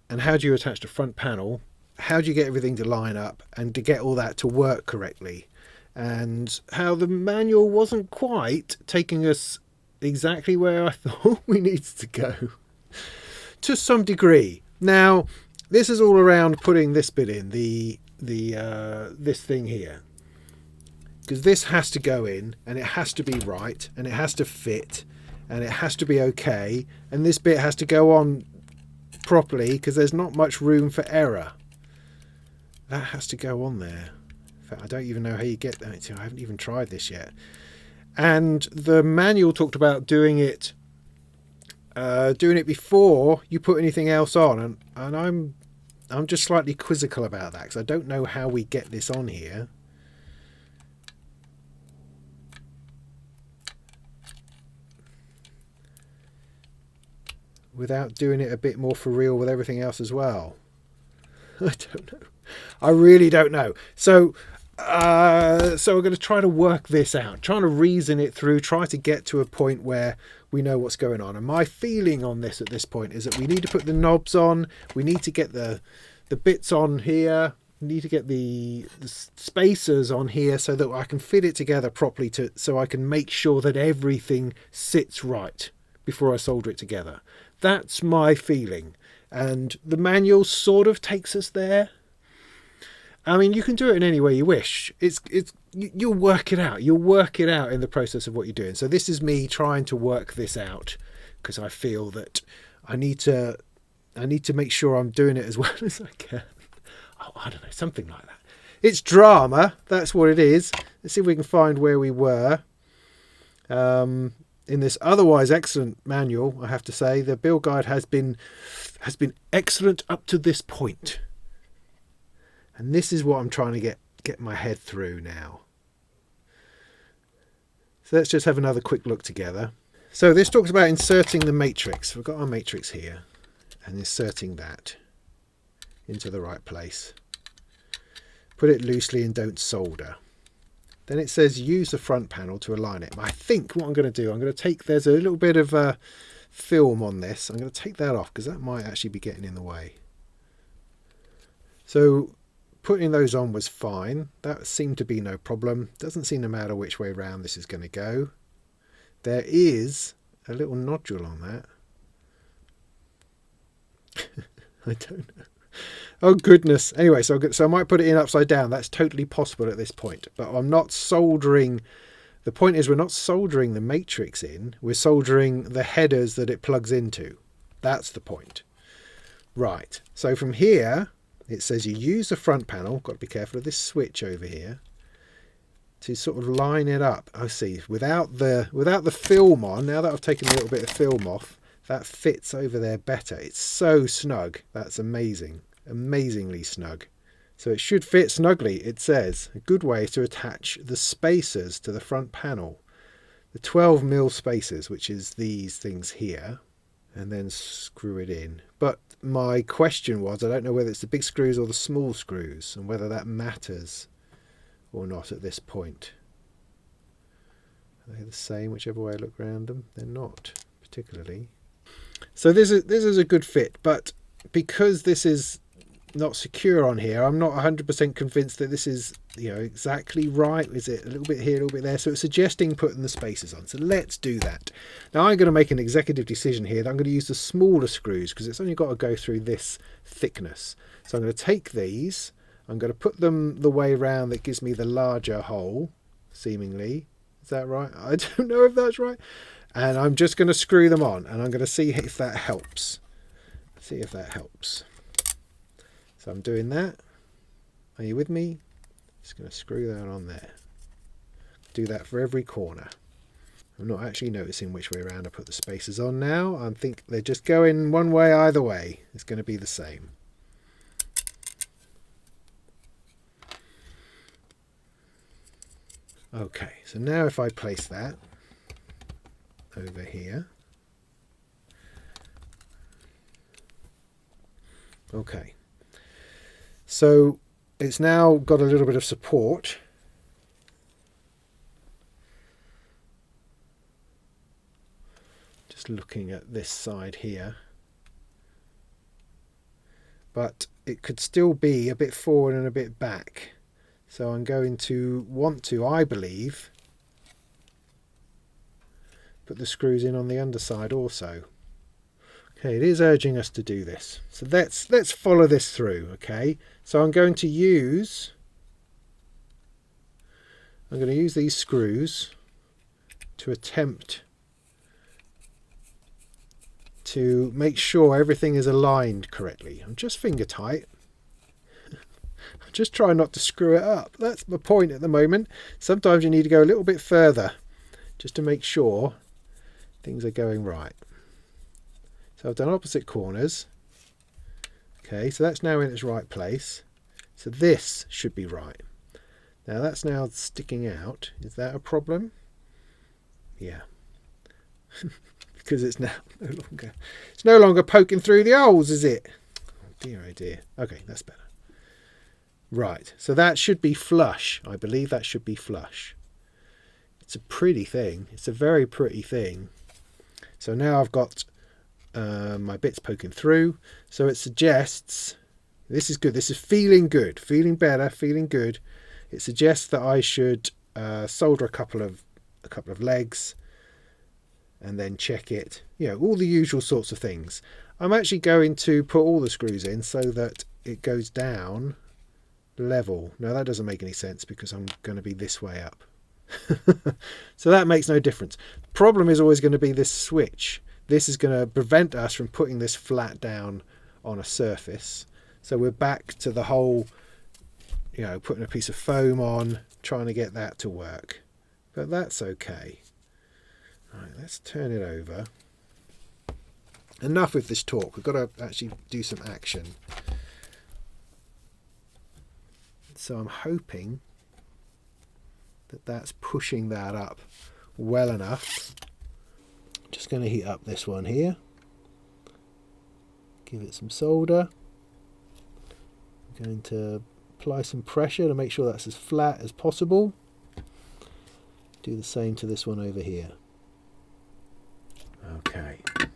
and how do you attach the front panel? How do you get everything to line up and to get all that to work correctly? And how the manual wasn't quite taking us exactly where I thought we needed to go, to some degree. Now, this is all around putting this bit in, this thing here, because this has to go in, and it has to be right, and it has to fit, and it has to be okay, and this bit has to go on properly because there's not much room for error. That has to go on there. In fact, I don't even know how you get that. I haven't even tried this yet. And the manual talked about doing it before you put anything else on, and I'm just slightly quizzical about that because I don't know how we get this on here. Without doing it a bit more for real with everything else as well. I don't know. I really don't know. So we're going to try to work this out, trying to reason it through, try to get to a point where we know what's going on. And my feeling on this at this point is that we need to put the knobs on, we need to get the bits on here, we need to get the spacers on here so that I can fit it together properly, so I can make sure that everything sits right before I solder it together. That's my feeling. And the manual sort of takes us there. I mean, you can do it in any way you wish. You'll work it out. You'll work it out in the process of what you're doing. So this is me trying to work this out because I feel that I need to make sure I'm doing it as well as I can. Oh, I don't know, something like that. It's drama. That's what it is. Let's see if we can find where we were. In this otherwise excellent manual, I have to say, the build guide has been excellent up to this point. And this is what I'm trying to get my head through now. So let's just have another quick look together. So this talks about inserting the matrix. We've got our matrix here and inserting that into the right place. Put it loosely and don't solder. Then it says use the front panel to align it. I think what I'm going to do, there's a little bit of film on this. I'm going to take that off because that might actually be getting in the way. So putting those on was fine. That seemed to be no problem. Doesn't seem to matter which way round this is going to go. There is a little nodule on that. I don't know. Oh goodness. Anyway, so I might put it in upside down. That's totally possible at this point. But I'm not soldering. The point is we're not soldering the matrix in. We're soldering the headers that it plugs into. That's the point. Right. So from here, it says you use the front panel. Got to be careful of this switch over here to sort of line it up. I see. Without the film on. Now that I've taken a little bit of film off, that fits over there better. It's so snug. That's amazing. Amazingly snug. So it should fit snugly, it says. A good way to attach the spacers to the front panel. The 12mm spacers, which is these things here. And then screw it in. But my question was, I don't know whether it's the big screws or the small screws, and whether that matters or not at this point. Are they the same whichever way I look around them? They're not particularly. So this is a good fit, but because this is not secure on here, I'm not 100% convinced that this is, exactly right. Is it a little bit here, a little bit there? So it's suggesting putting the spacers on. So let's do that. Now I'm going to make an executive decision here that I'm going to use the smaller screws because it's only got to go through this thickness. So I'm going to take these, I'm going to put them the way around that gives me the larger hole, seemingly. Is that right? I don't know if that's right. And I'm just going to screw them on, and I'm going to see if that helps. See if that helps. So I'm doing that. Are you with me? Just going to screw that on there. Do that for every corner. I'm not actually noticing which way around I put the spacers on now. I think they're just going one way either way. It's going to be the same. Okay, so now if I place that over here. Okay, so it's now got a little bit of support. Just looking at this side here. But it could still be a bit forward and a bit back. So I'm going to want to, I believe, put the screws in on the underside also. Okay, it is urging us to do this. So let's follow this through, okay? So I'm going to use these screws to attempt to make sure everything is aligned correctly. I'm just finger tight. I'm just trying not to screw it up. That's my point at the moment. Sometimes you need to go a little bit further just to make sure things are going right. So I've done opposite corners. Okay, so that's now in its right place. So this should be right. Now that's now sticking out. Is that a problem? Yeah. Because it's now no longer poking through the holes, is it? Oh dear, oh dear. Okay, that's better. Right, so that should be flush. I believe that should be flush. It's a pretty thing. It's a very pretty thing. So now I've got my bits poking through. So it suggests, this is good. This is feeling good, feeling better, feeling good. It suggests that I should solder a couple of legs and then check it. You know, all the usual sorts of things. I'm actually going to put all the screws in so that it goes down level. Now that doesn't make any sense because I'm going to be this way up. So that makes no difference. Problem is always going to be this switch. This is going to prevent us from putting this flat down on a surface. So we're back to the whole, you know, putting a piece of foam on, trying to get that to work. But that's okay. Right, let's turn it over. Enough with this talk. We've got to actually do some action. So I'm hoping that that's pushing that up well enough. Just going to heat up this one here. Give it some solder. I'm going to apply some pressure to make sure that's as flat as possible. Do the same to this one over here. Okay. So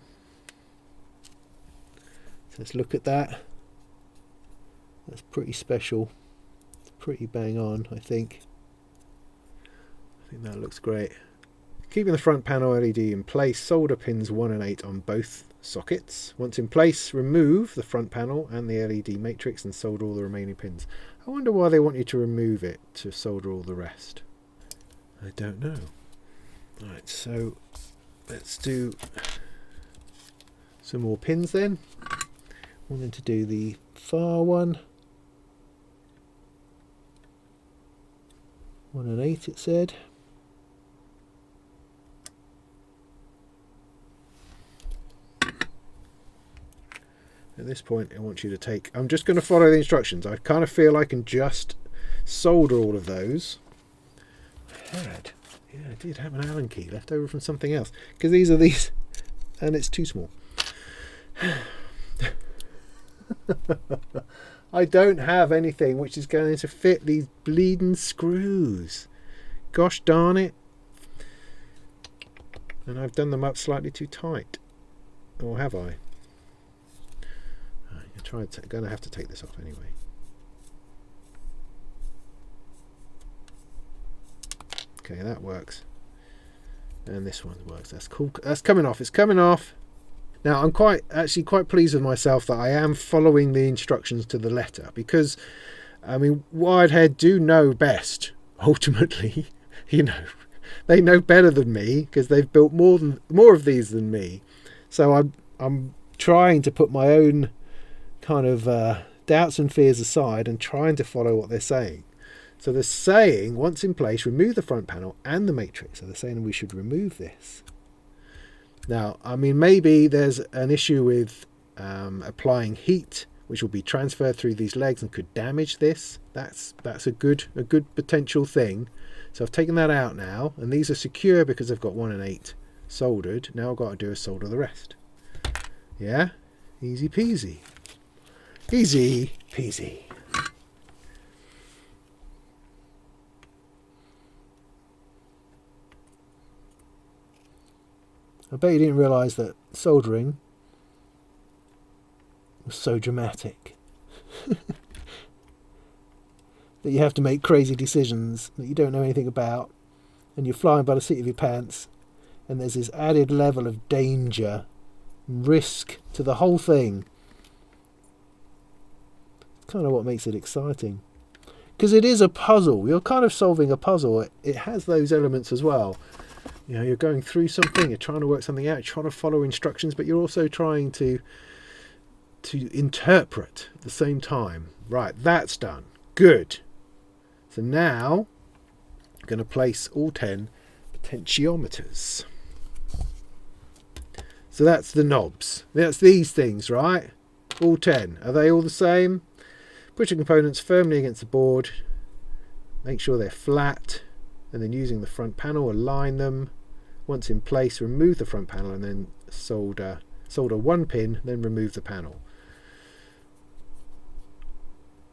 let's look at that. That's pretty special. It's pretty bang on, I think. I think that looks great. Keeping the front panel LED in place, solder pins 1 and 8 on both sockets. Once in place, remove the front panel and the LED matrix and solder all the remaining pins. I wonder why they want you to remove it to solder all the rest. I don't know. Right, so let's do some more pins then. I'm going to do the far one. 1 and 8 it said. At this point I want you to take, I'm just going to follow the instructions. I kind of feel I can just solder all of those. I did have an Allen key left over from something else, because these are these and it's too small. I don't have anything which is going to fit these bleeding screws. Gosh darn it. And I've done them up slightly too tight. Or have I? I'm going to have to take this off anyway. Okay, that works. And this one works. That's cool. That's coming off. It's coming off. Now I'm actually quite pleased with myself that I am following the instructions to the letter, because I mean Wirehead do know best ultimately. You know, they know better than me because they've built more of these than me. So I'm trying to put my own kind of doubts and fears aside and trying to follow what they're saying. So they're saying, once in place, remove the front panel and the matrix. So they're saying we should remove this. Now, I mean, maybe there's an issue with applying heat, which will be transferred through these legs and could damage this. That's a good potential thing. So I've taken that out now, and these are secure because I've got 1 and 8 soldered. Now I've got to do is solder the rest. Yeah, easy peasy. Easy peasy. I bet you didn't realise that soldering was so dramatic. That you have to make crazy decisions that you don't know anything about, and you're flying by the seat of your pants, and there's this added level of danger, risk to the whole thing. It's kind of what makes it exciting. Because it is a puzzle. You're kind of solving a puzzle. It has those elements as well. You know, you're going through something, you're trying to work something out, you're trying to follow instructions, but you're also trying to interpret at the same time. Right, that's done. Good. So now I'm going to place all 10 potentiometers. So that's the knobs. That's these things, right? All 10. Are they all the same? Push the components firmly against the board. Make sure they're flat. And then using the front panel, align them. Once in place, remove the front panel and then solder one pin, then remove the panel.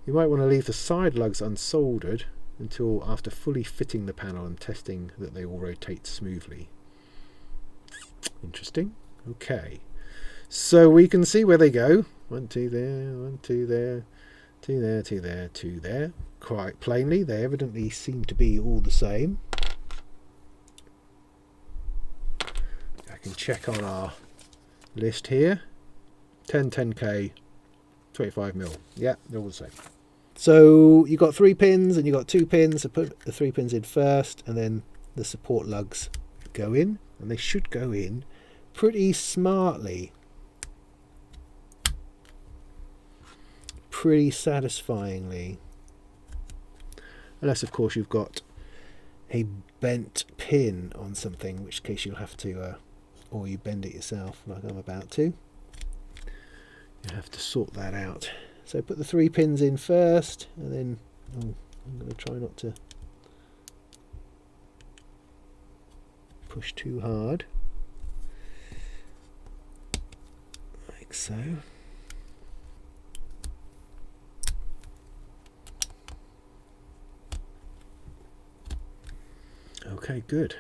You might want to leave the side lugs unsoldered until after fully fitting the panel and testing that they all rotate smoothly. Interesting. Okay. So we can see where they go. 1, 2 there, 1, 2 there, 2 there, 2 there, 2 there. Quite plainly, they evidently seem to be all the same. I can check on our list here. 10, 10K, 25mm. Yeah, they're all the same. So you've got 3 pins and you've got 2 pins. So put the 3 pins in first, and then the support lugs go in, and they should go in pretty smartly. Pretty satisfyingly. Unless, of course, you've got a bent pin on something, in which case you'll have to, or you bend it yourself, like I'm about to. You have to sort that out. So put the 3 pins in first, and then I'm going to try not to push too hard. Like so. Okay, good.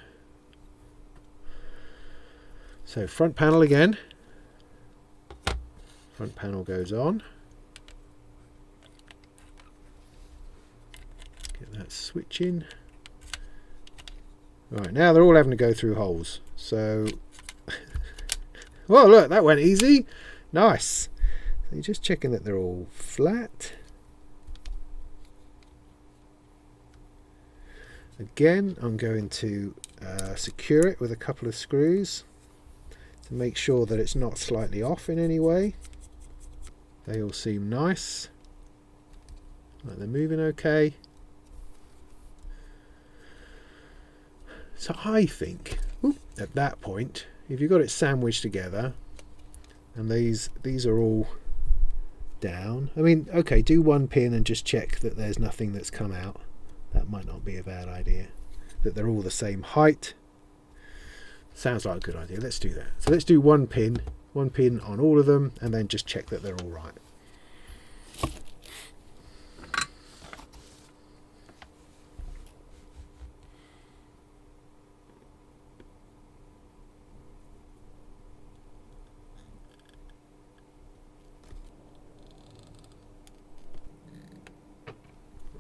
So front panel again. Front panel goes on. Get that switch in. Right, now they're all having to go through holes. So, oh look, that went easy. Nice. So you're just checking that they're all flat. Again, I'm going to secure it with a couple of screws to make sure that it's not slightly off in any way. They all seem nice. Right, they're moving okay. So I think at that point, if you've got it sandwiched together, and these are all down. I mean, okay, do 1 pin and just check that there's nothing that's come out. That might not be a bad idea. That they're all the same height. Sounds like a good idea. Let's do that. So let's do 1 pin on all of them, and then just check that they're all right.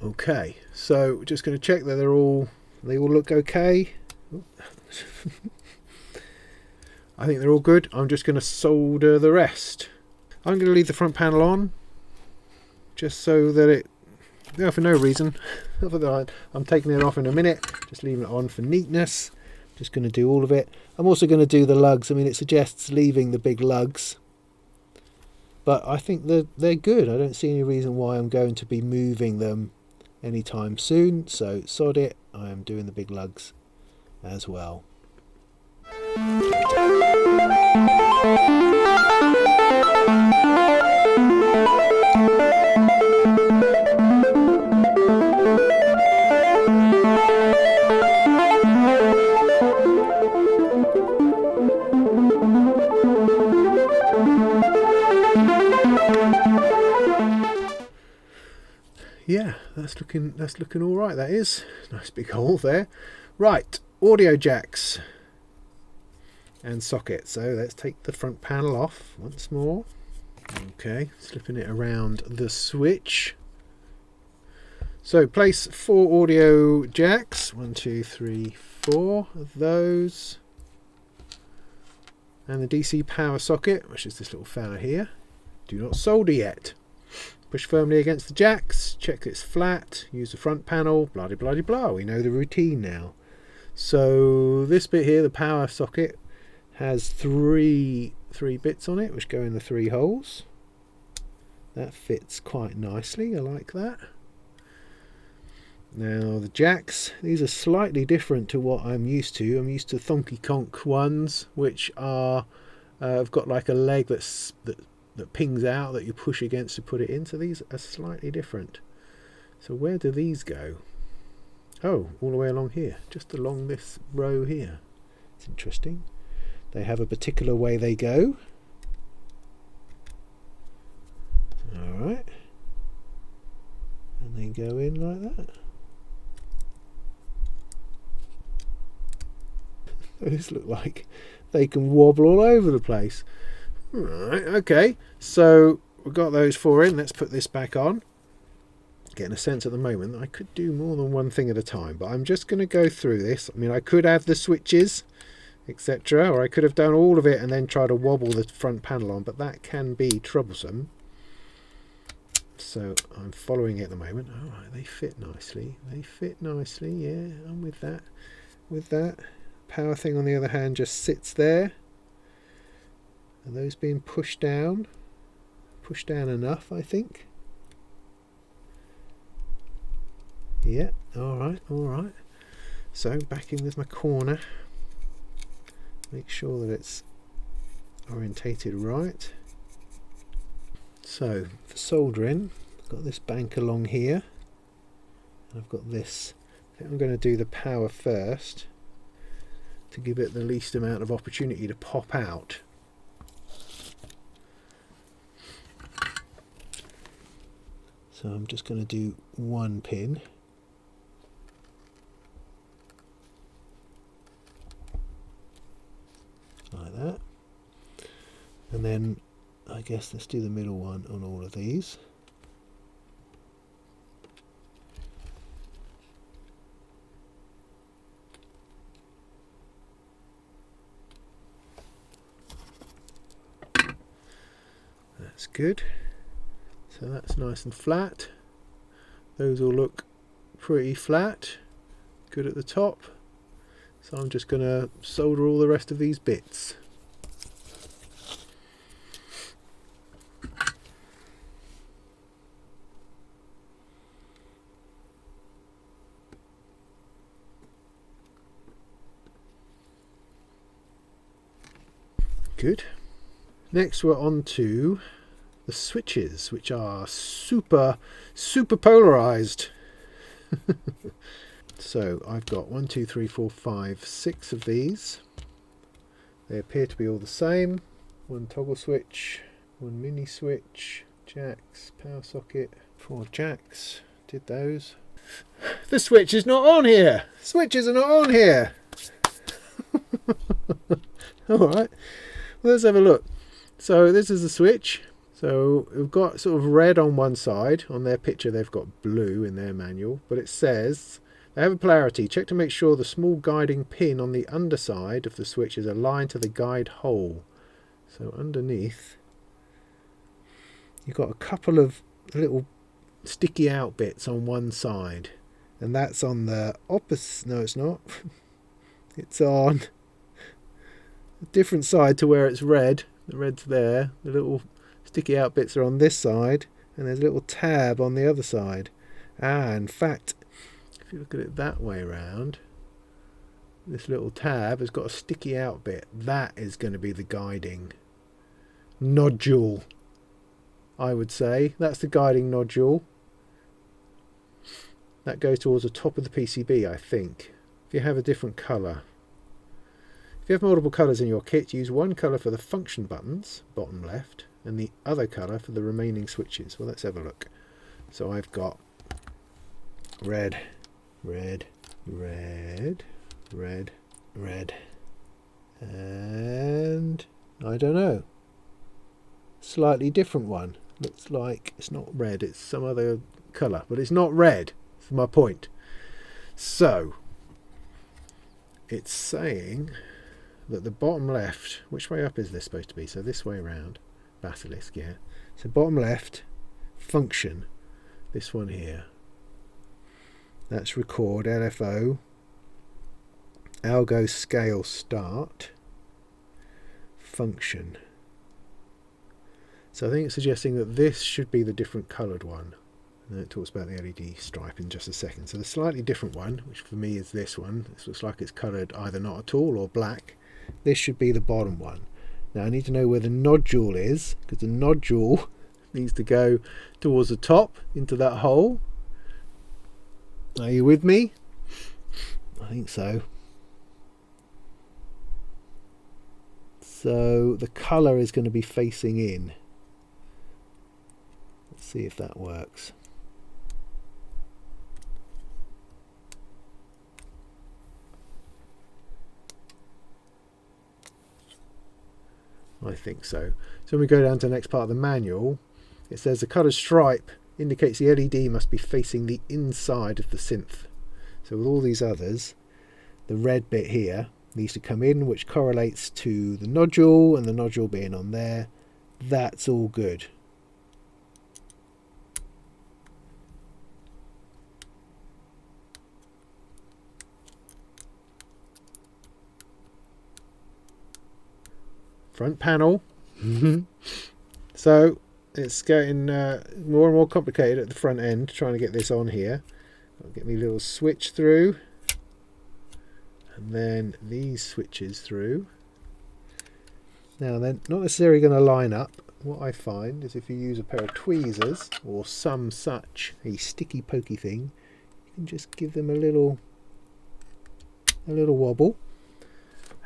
Okay, so we're just going to check that they all look okay. I think they're all good. I'm just going to solder the rest. I'm going to leave the front panel on just so that it There for no reason. I'm taking it off in a minute, just leaving it on for neatness. Just going to do all of it. I'm also going to do the lugs. I mean, it suggests leaving the big lugs, but I think they're good. I don't see any reason why I'm going to be moving them anytime soon, so sod it. I am doing the big lugs as well. Yeah, that's looking all right. That is nice big hole there. Right, audio jacks and sockets. So let's take the front panel off once more. Okay, slipping it around the switch. So place 4 audio jacks. 1, 2, 3, 4 of those, and the DC power socket, which is this little fella here. Do not solder yet. Push firmly against the jacks, check it's flat, use the front panel, blah blah blah blah. We know the routine now. So this bit here, the power socket, has three bits on it which go in the 3 holes. That fits quite nicely, I like that. Now the jacks, these are slightly different to what I'm used to. I'm used to thonky conk ones, which are have got like a leg that pings out that you push against to put it in. So these are slightly different. So where do these go? Oh, all the way along here, just along this row here. It's interesting. They have a particular way they go. Alright. And they go in like that. Those look like they can wobble all over the place. Right, okay, so we've got those 4 in. Let's put this back on. Getting a sense at the moment that I could do more than one thing at a time, but I'm just going to go through this. I mean, I could have the switches, etc., or I could have done all of it and then try to wobble the front panel on, but that can be troublesome. So I'm following it at the moment. All right, they fit nicely. They fit nicely, yeah, I'm with that. With that. Power thing on the other hand just sits there. Are those being pushed down? Pushed down enough, I think. Yeah, alright, alright. So back in with my corner. Make sure that it's orientated right. So for soldering, I've got this bank along here. I've got this. I think I'm going to do the power first to give it the least amount of opportunity to pop out. So I'm just going to do 1 pin. Like that. And then I guess let's do the middle one on all of these. That's good. So that's nice and flat. Those all look pretty flat. Good at the top. So I'm just going to solder all the rest of these bits. Good. Next we're on to the switches, which are super polarized. So I've got 1, 2, 3, 4, 5, 6 of these. They appear to be all the same. 1 toggle switch, 1 mini switch, jacks, power socket, 4 jacks. Did those. The switch is not on here. Switches are not on here. Alright, well, let's have a look. So this is the switch. So we've got sort of red on one side. On their picture they've got blue in their manual, but it says they have a polarity. Check to make sure the small guiding pin on the underside of the switch is aligned to the guide hole. So underneath you've got a couple of little sticky out bits on one side, and that's on the opposite. No, it's not. It's on a different side to where it's red. The red's there. The little sticky out bits are on this side, and there's a little tab on the other side. In fact, if you look at it that way around, this little tab has got a sticky out bit. That is going to be the guiding nodule, I would say. That's the guiding nodule. That goes towards the top of the PCB, I think. If you have a different colour. If you have multiple colours in your kit, use one colour for the function buttons, bottom left, and the other colour for the remaining switches. Well, let's have a look. So I've got red, red, red, red, red, and I don't know, slightly different one. Looks like it's not red, it's some other colour, but it's not red. That's my point. So it's saying that the bottom left, which way up is this supposed to be? So this way around, Basilisk, yeah. So bottom left, function, this one here. That's record, LFO, algo scale start, function. So I think it's suggesting that this should be the different coloured one. And it talks about the LED stripe in just a second. So the slightly different one, which for me is this one, this looks like it's coloured either not at all or black. This should be the bottom one. Now I need to know where the nodule is, because the nodule needs to go towards the top into that hole. Are you with me? I think so. So the colour is going to be facing in. Let's see if that works. I think so. So when we go down to the next part of the manual, it says the colour stripe indicates the LED must be facing the inside of the synth. So with all these others, the red bit here needs to come in, which correlates to the nodule, and the nodule being on there. That's all good. Front panel. So it's getting more and more complicated at the front end, trying to get this on here. I'll get me a little switch through, and then these switches through. Now they're not necessarily going to line up. What I find is if you use a pair of tweezers or some such a sticky pokey thing, you can just give them a little wobble,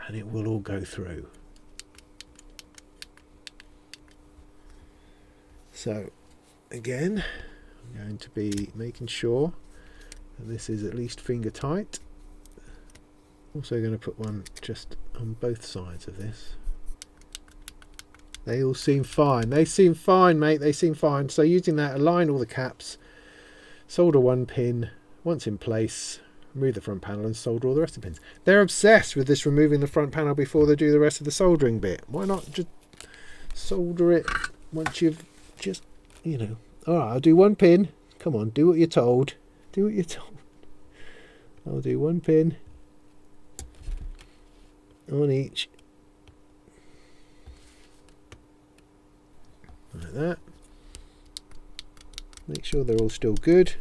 and it will all go through. So again, I'm going to be making sure that this is at least finger tight. Also going to put one just on both sides of this. They all seem fine. They seem fine, mate. They seem fine. So using that, align all the caps, solder one pin. Once in place, remove the front panel and solder all the rest of the pins. They're obsessed with this removing the front panel before they do the rest of the soldering bit. Why not just solder it once you've just, you know. Alright, I'll do one pin. Come on, do what you're told. Do what you're told. I'll do one pin on each. Like that. Make sure they're all still good.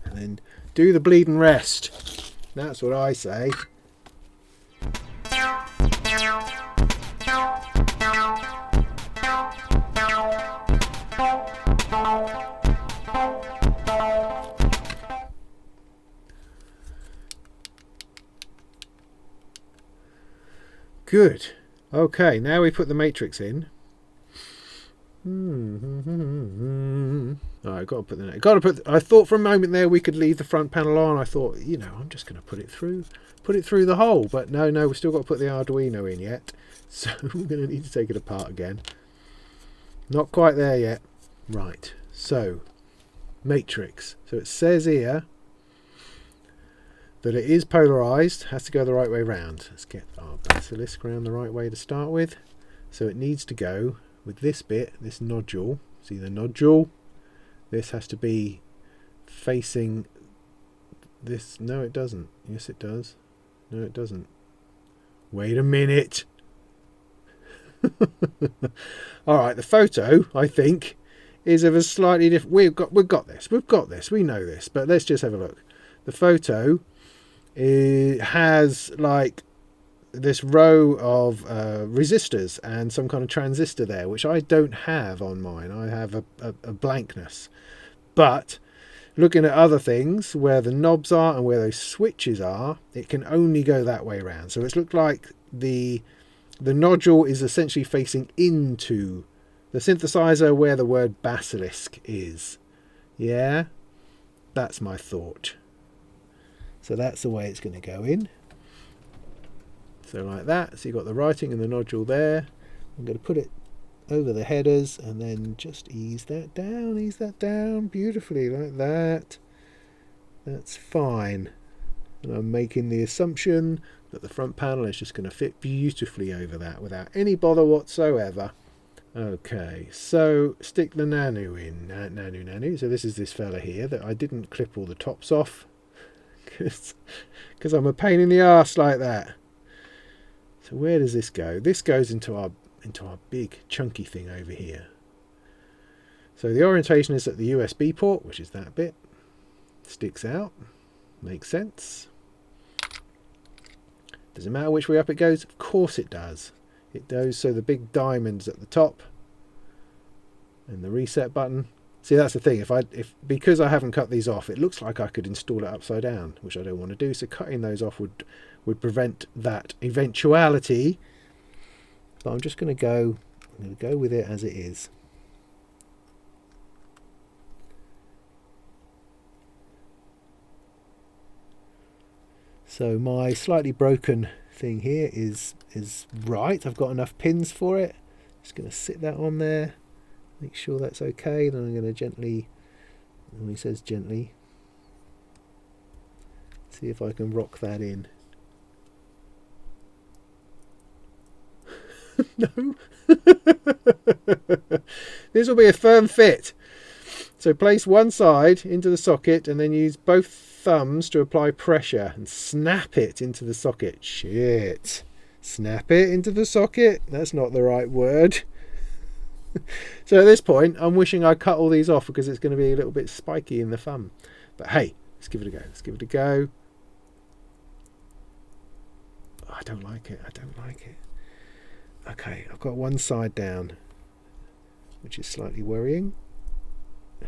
And then do the bleeding rest. That's what I say. Good. Okay, now we put the matrix in. Alright, got to put the. Got to put. I thought for a moment there we could leave the front panel on. I thought, you know, I'm just going to put it through the hole. But no, we've still got to put the Arduino in yet. So we're going to need to take it apart again. Not quite there yet. Right. So matrix. So it says here that it is polarized, has to go the right way round. Let's get our Basilisk around the right way to start with. So it needs to go with this bit, this nodule. See the nodule? This has to be facing this. No, it doesn't. Yes, it does. No, it doesn't. Wait a minute. All right, the photo, I think, is of a slightly different. We've got this. We know this. But let's just have a look. The photo has like this row of resistors and some kind of transistor there, which I don't have on mine. I have a blankness. But looking at other things where the knobs are and where those switches are, it can only go that way around. So it's looked like the nodule is essentially facing into the synthesizer where the word Basilisk is. Yeah, that's my thought. So that's the way it's going to go in. So like that. So you've got the writing and the nodule there. I'm going to put it over the headers and then just ease that down beautifully like that. That's fine. And I'm making the assumption that the front panel is just going to fit beautifully over that without any bother whatsoever. Okay, so stick the nano in. Nano. So this is this fella here that I didn't clip all the tops off because I'm a pain in the arse like that. So where does this go? This goes into our big chunky thing over here. So the orientation is at the USB port, which is that bit. Sticks out. Makes sense. Does it matter which way up it goes? Of course it does. It goes so the big diamond's at the top and the reset button. See, that's the thing. Because I haven't cut these off, it looks like I could install it upside down, which I don't want to do. So cutting those off would prevent that eventuality. But I'm just going to go with it as it is. So my slightly broken thing here is right. I've got enough pins for it. Just going to sit that on there. Make sure that's okay. Then I'm going to gently, when he says gently, see if I can rock that in. No. This will be a firm fit. So place one side into the socket and then use both thumbs to apply pressure and snap it into the socket. Shit. Snap it into the socket? That's not the right word. So at this point, I'm wishing I cut all these off because it's going to be a little bit spiky in the thumb. But hey, let's give it a go. Let's give it a go. Oh, I don't like it. Okay, I've got one side down, which is slightly worrying. I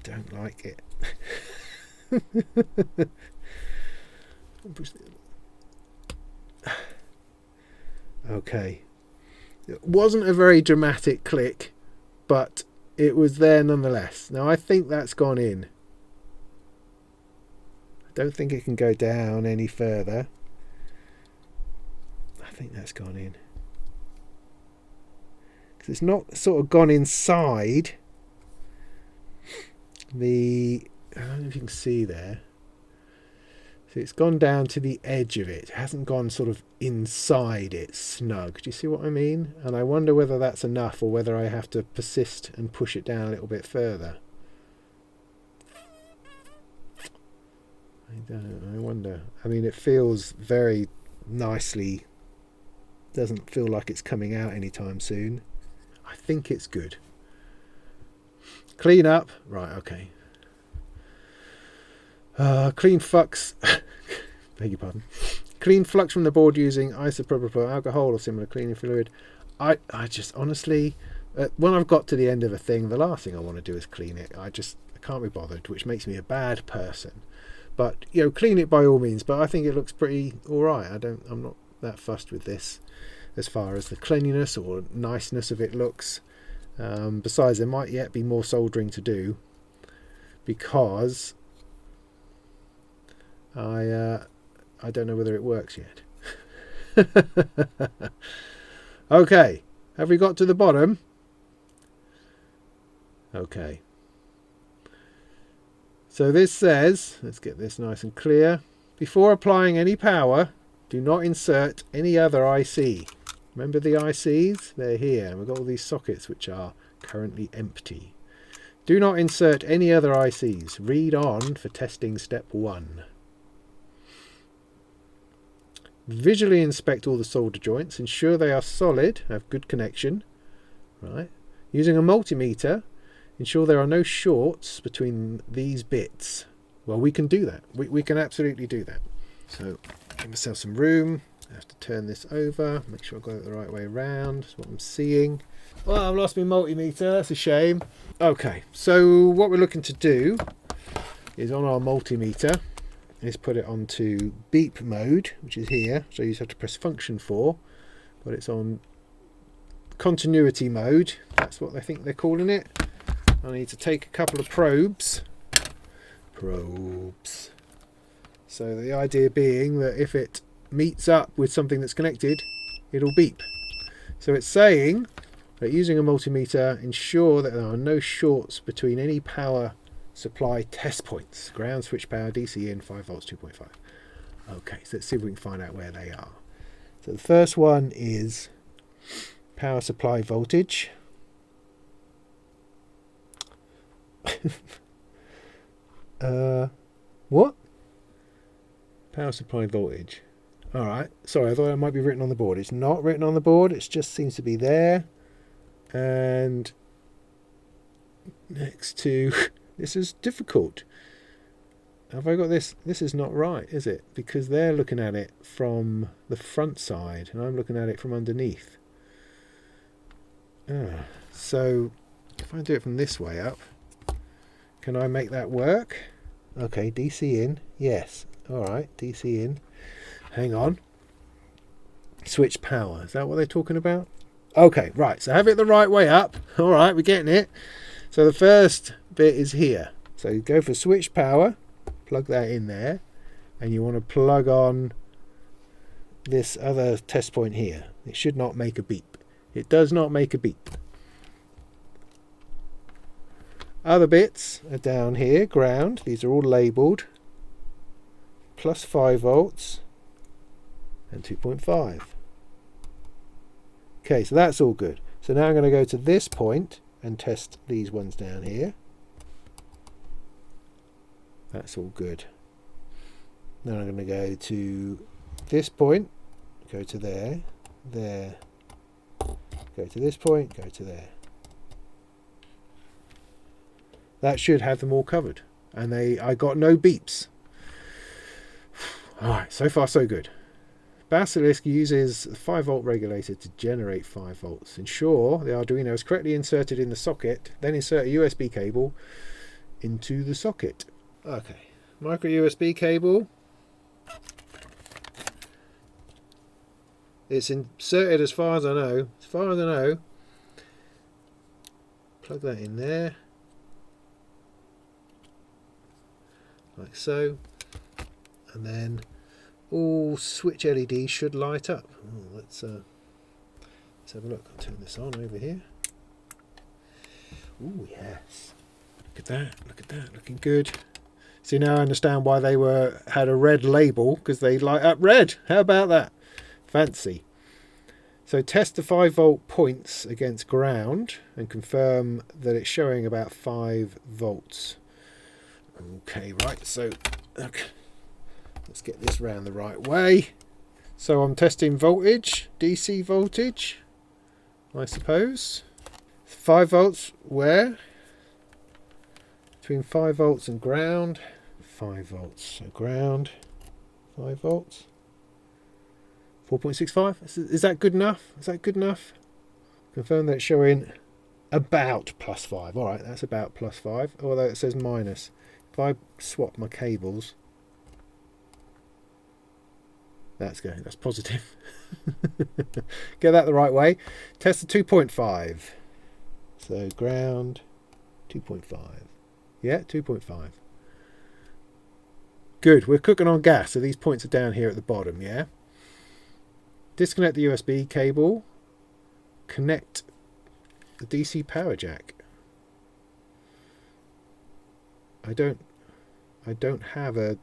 don't like it. Okay. It wasn't a very dramatic click, but it was there nonetheless. Now I think that's gone in. I don't think it can go down any further. I think that's gone in. Because it's not sort of gone inside the... I don't know if you can see there. So it's gone down to the edge of it. It hasn't gone sort of inside it snug. Do you see what I mean? And I wonder whether that's enough or whether I have to persist and push it down a little bit further. I don't know. I wonder. I mean, it feels very nicely. Doesn't feel like it's coming out anytime soon. I think it's good. Clean up. Right, okay. Clean flux. Beg your pardon. Clean flux from the board using isopropyl alcohol or similar cleaning fluid. I just honestly, when I've got to the end of a thing, the last thing I want to do is clean it. I can't be bothered, which makes me a bad person. But clean it by all means. But I think it looks pretty all right. I'm not that fussed with this as far as the cleanliness or niceness of it looks. Besides, there might yet be more soldering to do because I don't know whether it works yet. Okay, have we got to the bottom? Okay. So this says, let's get this nice and clear. Before applying any power, do not insert any other IC. Remember the ICs? They're here. We've got all these sockets which are currently empty. Do not insert any other ICs. Read on for testing step 1. Visually inspect all the solder joints. Ensure they are solid, have good connection. Right. Using a multimeter, ensure there are no shorts between these bits. Well, we can do that. We can absolutely do that. So, give myself some room. I have to turn this over, make sure I've got it the right way around. That's what I'm seeing. Well, I've lost my multimeter. That's a shame. Okay, so what we're looking to do is on our multimeter is put it onto beep mode, which is here. So you just have to press function 4, but it's on continuity mode. That's what they think they're calling it. I need to take a couple of probes. So the idea being that if it meets up with something that's connected, it'll beep. So it's saying that using a multimeter, ensure that there are no shorts between any power supply test points. Ground, switch power, DC in, 5 volts, 2.5. Okay, so let's see if we can find out where they are. So the first one is power supply voltage. What? Power supply voltage. Alright, sorry, I thought it might be written on the board. It's not written on the board, it just seems to be there. And next to... This is difficult. Have I got this? This is not right, is it? Because they're looking at it from the front side, and I'm looking at it from underneath. So, if I do it from this way up, can I make that work? Okay, DC in. Yes. Alright, DC in. Hang on. Switch power. Is that what they're talking about? Okay, right. So have it the right way up. Alright, we're getting it. So the first bit is here. So you go for switch power. Plug that in there. And you want to plug on this other test point here. It should not make a beep. It does not make a beep. Other bits are down here. Ground. These are all labelled. Plus 5 volts. And 2.5. Okay, so that's all good. So now I'm going to go to this point and test these ones down here. That's all good. Then I'm going to go to this point, go to there, there, go to this point, go to there. That should have them all covered. And I got no beeps. Alright, so far so good. Basilisk uses a 5 volt regulator to generate 5 volts. Ensure the Arduino is correctly inserted in the socket, then insert a USB cable into the socket. Okay, micro USB cable. It's inserted as far as I know. As far as I know. Plug that in there. Like so. And then all switch LEDs should light up. Oh, let's have a look. I'll turn this on over here. Oh yes. Look at that. Look at that. Looking good. See, now I understand why they had a red label, because they light up red. How about that? Fancy. So test the 5 volt points against ground and confirm that it's showing about 5 volts. Okay, right. So okay. Let's get this round the right way. So I'm testing voltage, DC voltage, I suppose. 5 volts where? Between 5 volts and ground. 5 volts, so ground, 5 volts. 4.65. Is that good enough? Is that good enough? Confirm that it's showing about plus 5. Alright, that's about plus 5, although it says minus. If I swap my cables, that's good. That's positive. Get that the right way. Test the 2.5. So ground, 2.5. Yeah, 2.5. Good. We're cooking on gas. So these points are down here at the bottom. Yeah. Disconnect the USB cable. Connect the DC power jack. I don't have a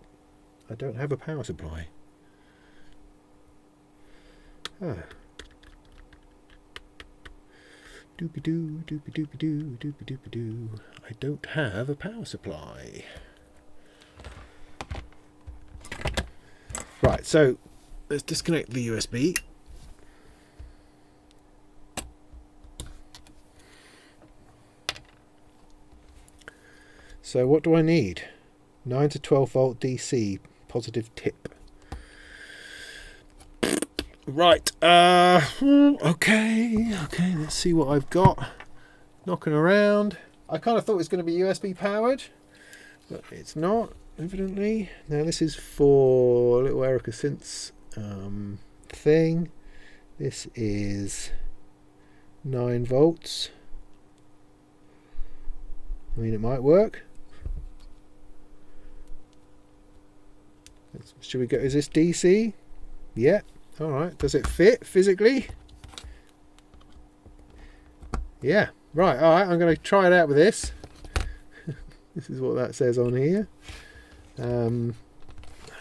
power supply. Doopy-doo, doopy-doopy-doo, doopy-doopy-doo. I don't have a power supply. Right, so let's disconnect the USB. So what do I need? 9 to 12 volt DC, positive tip. Right, okay, let's see what I've got. Knocking around. I kind of thought it was going to be USB powered, but it's not, evidently. Now this is for little Erica synths thing. This is 9 volts. I mean, it might work. Should we go? Is this DC? Yeah. All right. Does it fit physically? Yeah. Right. All right. I'm going to try it out with this. This is what that says on here. I'm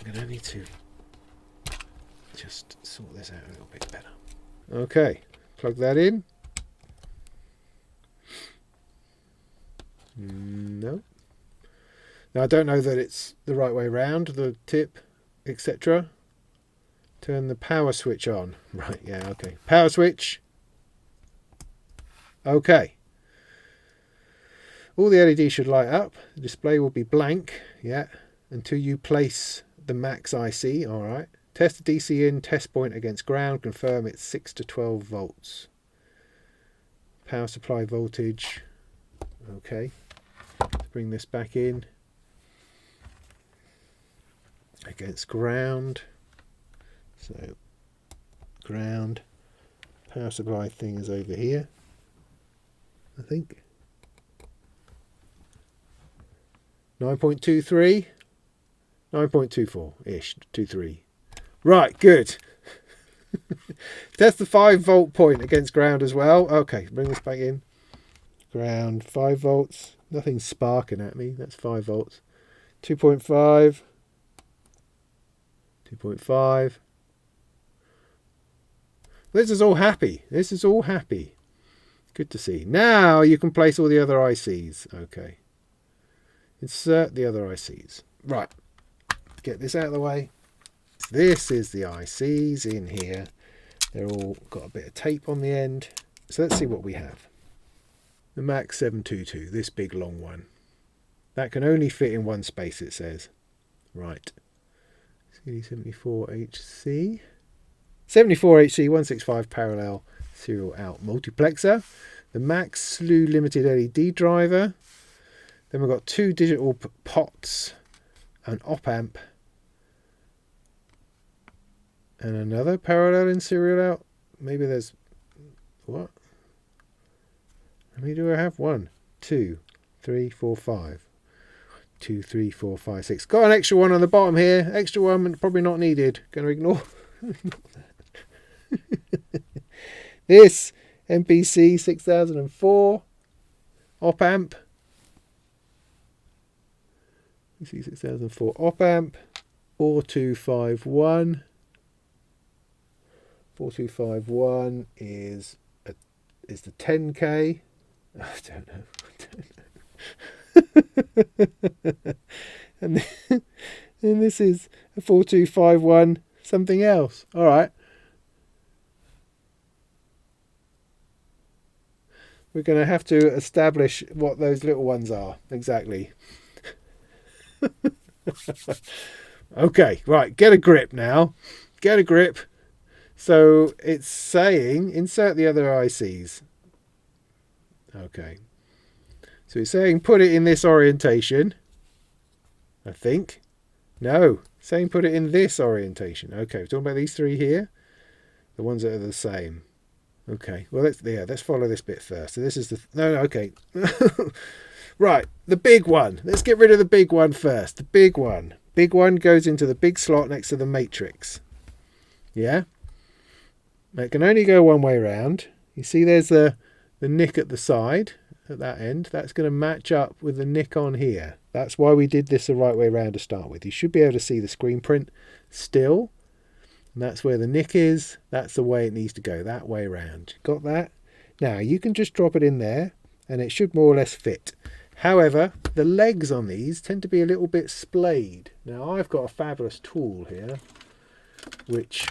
going to need to just sort this out a little bit better. Okay. Plug that in. No. Now I don't know that it's the right way round, the tip, etc. Turn the power switch on. Right, yeah, okay. Power switch. Okay. All the LEDs should light up. The display will be blank, yeah, until you place the max IC, alright. Test the DC in, test point against ground, confirm it's 6 to 12 volts. Power supply voltage, okay. Let's bring this back in. Against ground. So ground, power supply thing is over here, I think. 9.23, 9.24-ish, 23. Right, good. Test the 5 volt point against ground as well. Okay, bring this back in. Ground, 5 volts. Nothing's sparking at me. That's 5 volts. 2.5. 2.5. This is all happy. This is all happy. Good to see. Now you can place all the other ICs. Okay. Insert the other ICs. Right. Get this out of the way. This is the ICs in here. They're all got a bit of tape on the end. So let's see what we have. The Max 722, this big long one. That can only fit in one space, it says. Right. CD74HC. 74HC 165 parallel serial out multiplexer. The Max Slew limited LED driver. Then we've got 2 digital pots, an op amp, and another parallel in serial out. Maybe there's what? How many do I have? 1, 2, 3, 4, 5. 2, 3, 4, 5, 6. Got an extra one on the bottom here. Extra one, probably not needed. Going to ignore that. This MPC 6004 op amp. MPC 6004 op amp. 4251. 4251 is the 10K. I don't know. And this is a 4251 something else. All right. We're going to have to establish what those little ones are exactly. Okay, right. Get a grip now. Get a grip. So it's saying insert the other ICs. Okay. So it's saying put it in this orientation. I think. No. Saying put it in this orientation. Okay, we're talking about these 3 here. The ones that are the same. Okay. Well, let's follow this bit first. So this is the no, okay. Right, the big one. Let's get rid of the big one first. The big one. Big one goes into the big slot next to the matrix. Yeah? It can only go one way round. You see there's the nick at the side, at that end. That's going to match up with the nick on here. That's why we did this the right way round to start with. You should be able to see the screen print still. And that's where the nick is. That's the way it needs to go, that way round. Got that? Now you can just drop it in there and it should more or less fit. However, the legs on these tend to be a little bit splayed. Now I've got a fabulous tool here, which,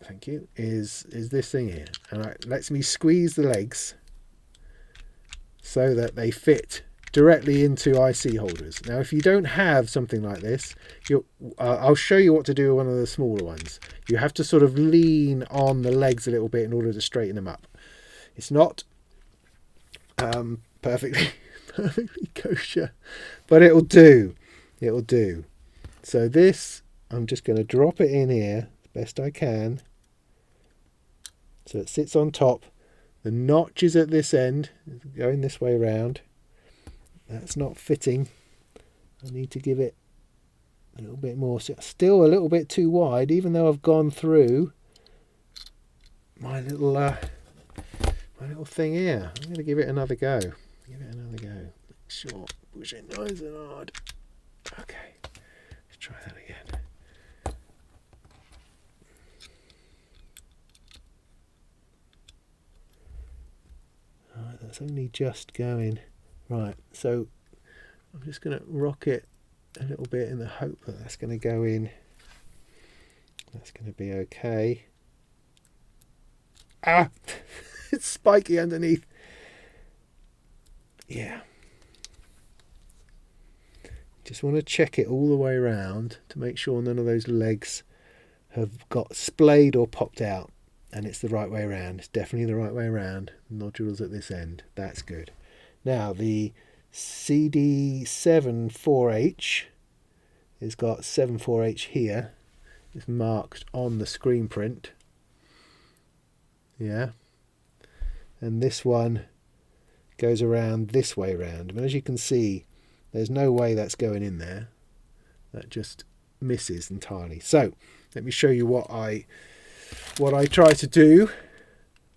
thank you, is this thing here. And it lets me squeeze the legs so that they fit directly into IC holders. Now if you don't have something like this, I'll show you what to do with one of the smaller ones. You have to sort of lean on the legs a little bit in order to straighten them up. It's not perfectly kosher, but it'll do. It'll do. So this, I'm just going to drop it in here as best I can. So it sits on top. The notch is at this end, going this way around. That's not fitting. I need to give it a little bit more. Still a little bit too wide, even though I've gone through my little thing here. I'm going to give it another go. Give it another go. Make sure, push it nice and hard. Okay, let's try that again. Alright, that's only just going. Right, so I'm just going to rock it a little bit in the hope that that's going to go in. That's going to be okay. Ah! It's spiky underneath. Yeah. Just want to check it all the way around to make sure none of those legs have got splayed or popped out. And it's the right way around. It's definitely the right way around. Nodules at this end. That's good. Now the CD7 4H has got 74H here. It's marked on the screen print. Yeah. And this one goes around this way around. And as you can see, there's no way that's going in there. That just misses entirely. So let me show you what I try to do.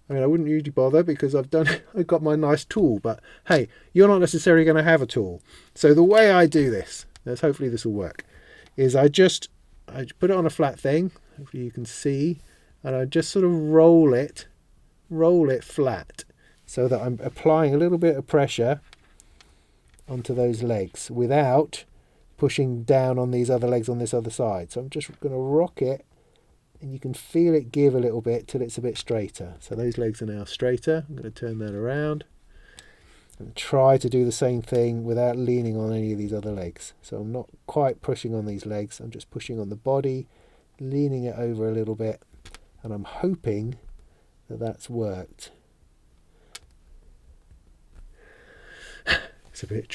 I mean, I wouldn't usually bother because I've got my nice tool, but hey, you're not necessarily going to have a tool. So the way I do this, hopefully this will work, is I put it on a flat thing, hopefully you can see, and I just sort of roll it flat so that I'm applying a little bit of pressure onto those legs without pushing down on these other legs on this other side. So I'm just going to rock it, and you can feel it give a little bit till it's a bit straighter. So those legs are now straighter. I'm going to turn that around and try to do the same thing without leaning on any of these other legs. So I'm not quite pushing on these legs. I'm just pushing on the body, leaning it over a little bit, and I'm hoping that that's worked. It's a bit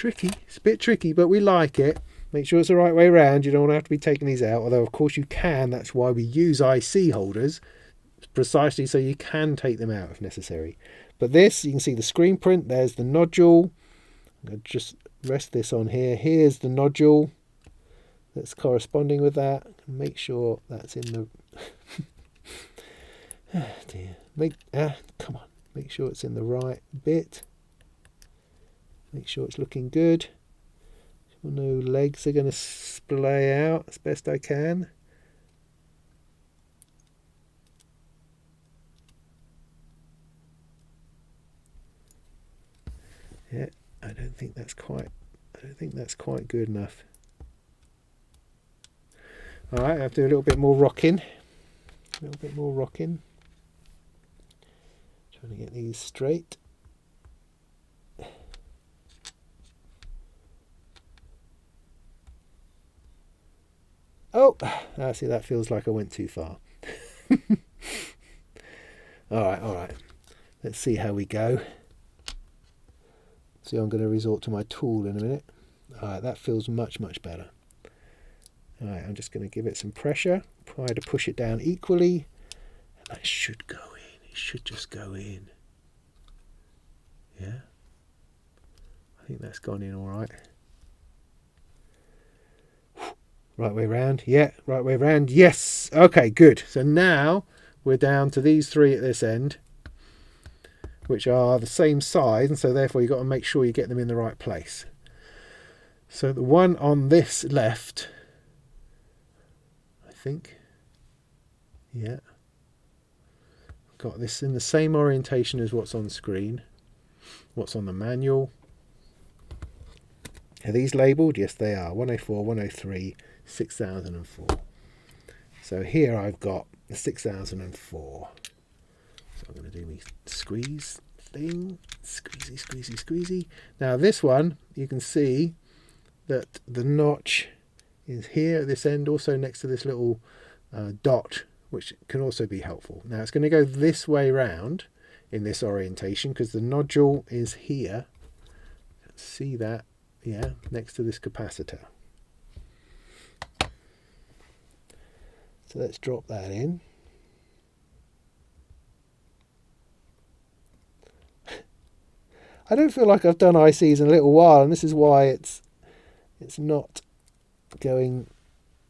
tricky, but we like it. Make sure it's the right way around. You don't want to have to be taking these out, although of course you can. That's why we use IC holders, precisely so you can take them out if necessary. But this, you can see the screen print. There's the nodule. I'm going to just rest this on here. Here's the nodule that's corresponding with that. Make sure that's in the... oh dear. Come on. Make sure it's in the right bit. Make sure it's looking good. No legs are going to splay out as best I can. Yeah, I don't think that's quite good enough. All right, I have to do a little bit more rocking. Trying to get these straight. Oh, see, that feels like I went too far. All right. Let's see how we go. See, I'm going to resort to my tool in a minute. All right, that feels much better. All right, I'm just going to give it some pressure. Try to push it down equally. And that should go in. It should just go in. Yeah. I think that's gone in all right. Right way round. Yeah, right way round. Yes. Okay, good. So now we're down to these three at this end, which are the same size, and so therefore you've got to make sure you get them in the right place. So the one on this left, I think, yeah, got this in the same orientation as what's on screen, what's on the manual. Are these labelled? Yes, they are. 104, 103, 6004. So here I've got the 6004. So I'm going to do my squeeze thing. Squeezy, squeezy, squeezy. Now this one, you can see that the notch is here at this end, also next to this little dot, which can also be helpful. Now it's going to go this way round in this orientation because the nodule is here. See that? Yeah, next to this capacitor. So let's drop that in. I don't feel like I've done ICs in a little while, and this is why it's not going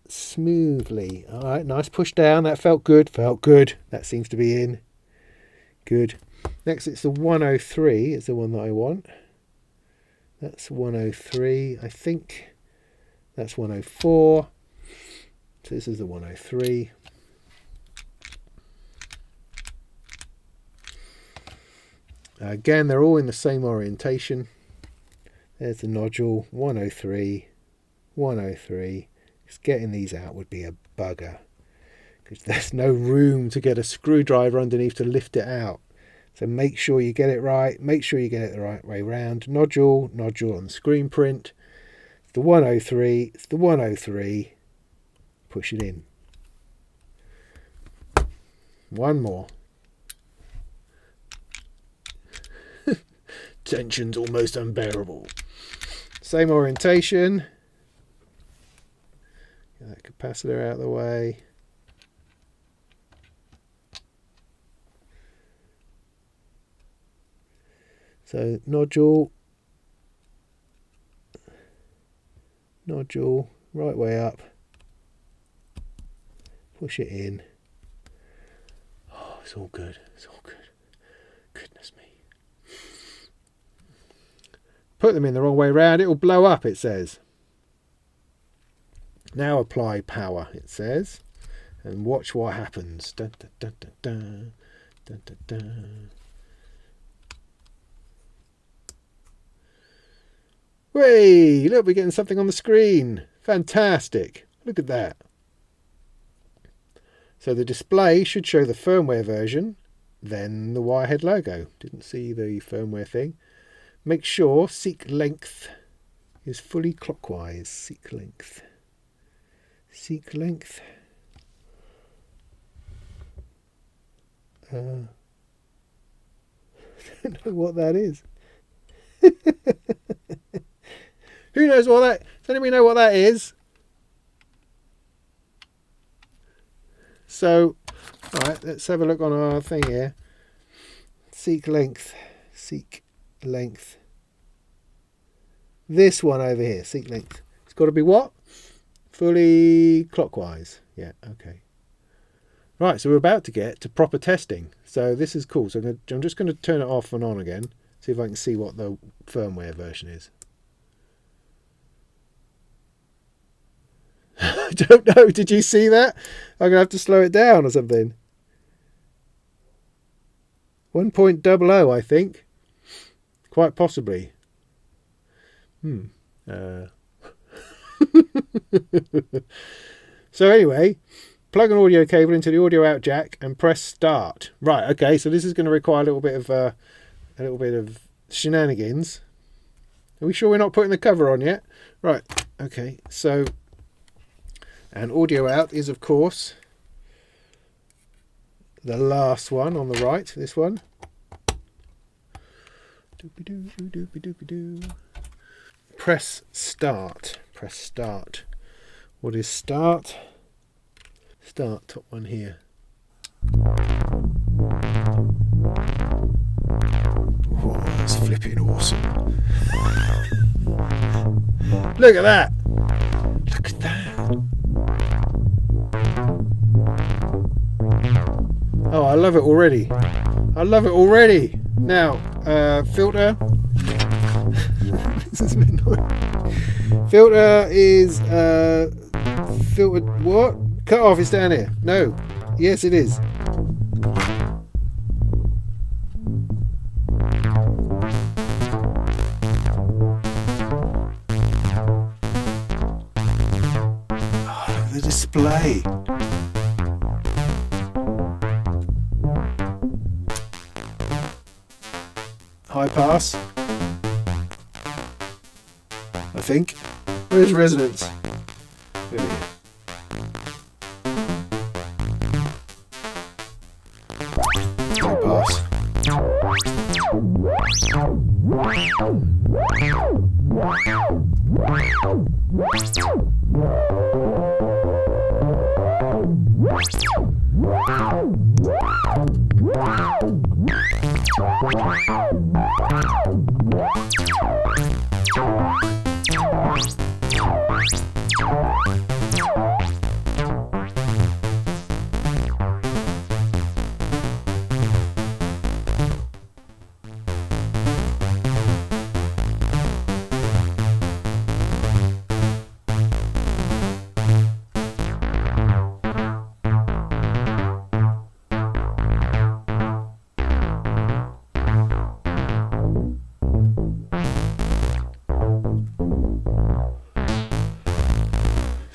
smoothly. All right, nice push down. That felt good. Felt good. That seems to be in. Good. Next, it's the 103. Is the one that I want. That's 103. I think that's 104. So this is the 103. Again, they're all in the same orientation. There's the nodule, 103, 103. Just getting these out would be a bugger because there's no room to get a screwdriver underneath to lift it out. So make sure you get it right. Make sure you get it the right way round. Nodule, nodule on the screen print. It's the 103. It's the 103. Push it in. One more. Tension's almost unbearable. Same orientation. Get that capacitor out of the way. So nodule, nodule, right way up. Push it in. Oh, it's all good. It's all good. Goodness me. Put them in the wrong way round, it will blow up, it says. Now apply power, it says. And watch what happens. Dun, dun, dun, dun, dun, dun, dun, dun. Way! Look, we're getting something on the screen. Fantastic. Look at that. So the display should show the firmware version, then the Wirehead logo. Didn't see the firmware thing. Make sure seek length is fully clockwise. Seek length. Seek length. I don't know what that is. Who knows what that? Does anybody know what that is? So, all right, let's have a look on our thing here. Seek length. Seek length. This one over here, seek length. It's got to be what? Fully clockwise. Yeah, okay. Right, so we're about to get to proper testing. So this is cool. So I'm just going to turn it off and on again. See if I can see what the firmware version is. I don't know. Did you see that? I'm going to have to slow it down or something. 1.00, I think. Quite possibly. So anyway, plug an audio cable into the audio out jack and press start. Right, okay, so this is going to require a little bit of shenanigans. Are we sure we're not putting the cover on yet? Right, okay, so, and audio out is of course the last one on the right, this one. Doopy-doo, doopy-doopy-doo. Press start. Press start. What is start? Start, top one here. Oh, that's flipping awesome. Look at that. Look at that. Oh, I love it already. I love it already. Now, filter. This is a bit annoying. Filter is filtered. What? Cut off is down here. No. Yes, it is. display. High pass. I think. Where's resonance? Here we go. High pass.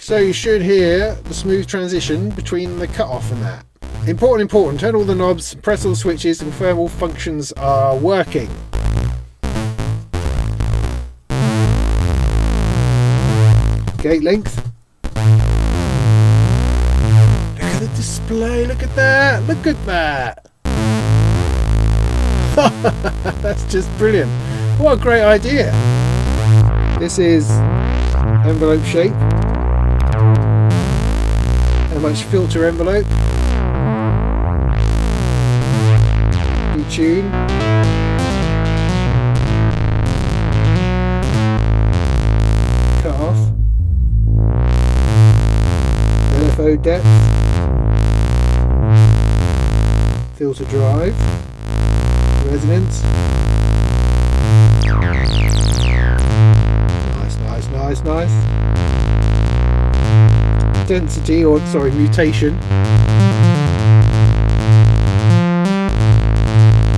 So you should hear the smooth transition between the cut-off and that. Important, turn all the knobs, press all the switches, and confirm all functions are working. Gate length. Look at the display, look at that, look at that. That's just brilliant. What a great idea. This is envelope shape. How much filter envelope? Detune. Cut off. LFO depth. Filter drive. Resonance. Nice. Density, or sorry, mutation.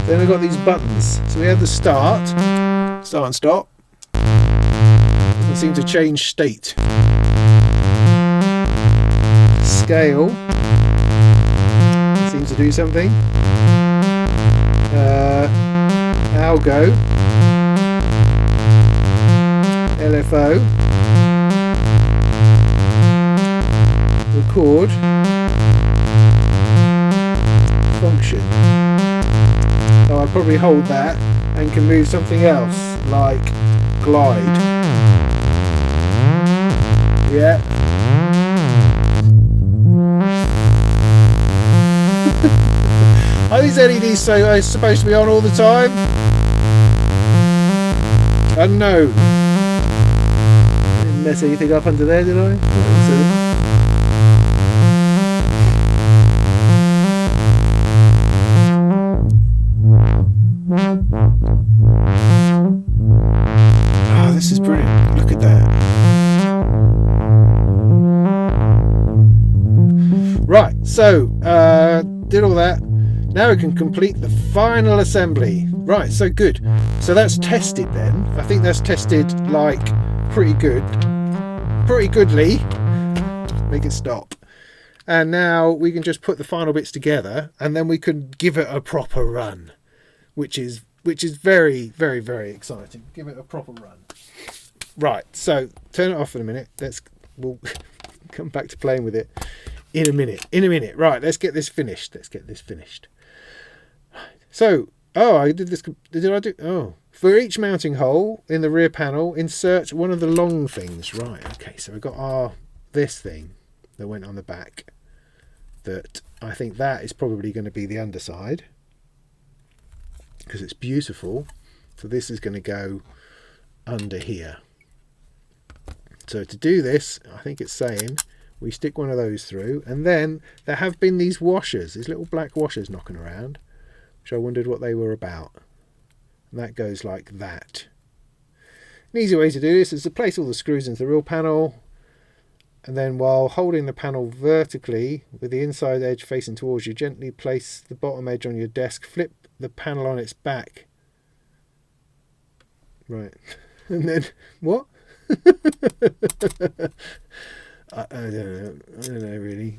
Then we've got these buttons. So we have the start and stop. Doesn't seem to change state. Scale seems to do something. Algo. LFO. Record. Function. Oh, I'll probably hold that and can move something else like glide. Yeah. Are these LEDs supposed to be on all the time? I don't know. Didn't mess anything up under there, did I? Oh, this is brilliant. Look at that. Right, so did all that. Now we can complete the final assembly. Right, so good. So that's tested then. I think that's tested like pretty goodly. Make it stop. And now we can just put the final bits together, and then we can give it a proper run, which is very, very, very exciting. Give it a proper run. Right, so turn it off in a minute. We'll come back to playing with it in a minute. Right, let's get this finished. So, I did this. Did I do? Oh, for each mounting hole in the rear panel, insert one of the long things. Right. Okay. So we've got this thing that went on the back. That I think that is probably going to be the underside because it's beautiful. So this is going to go under here. So to do this, I think it's saying we stick one of those through, and then there have been these washers, these little black washers knocking around, which I wondered what they were about. And that goes like that. An easy way to do this is to place all the screws into the real panel, and then while holding the panel vertically with the inside edge facing towards you, gently place the bottom edge on your desk, flip the panel on its back. Right. And then, what? I don't know really.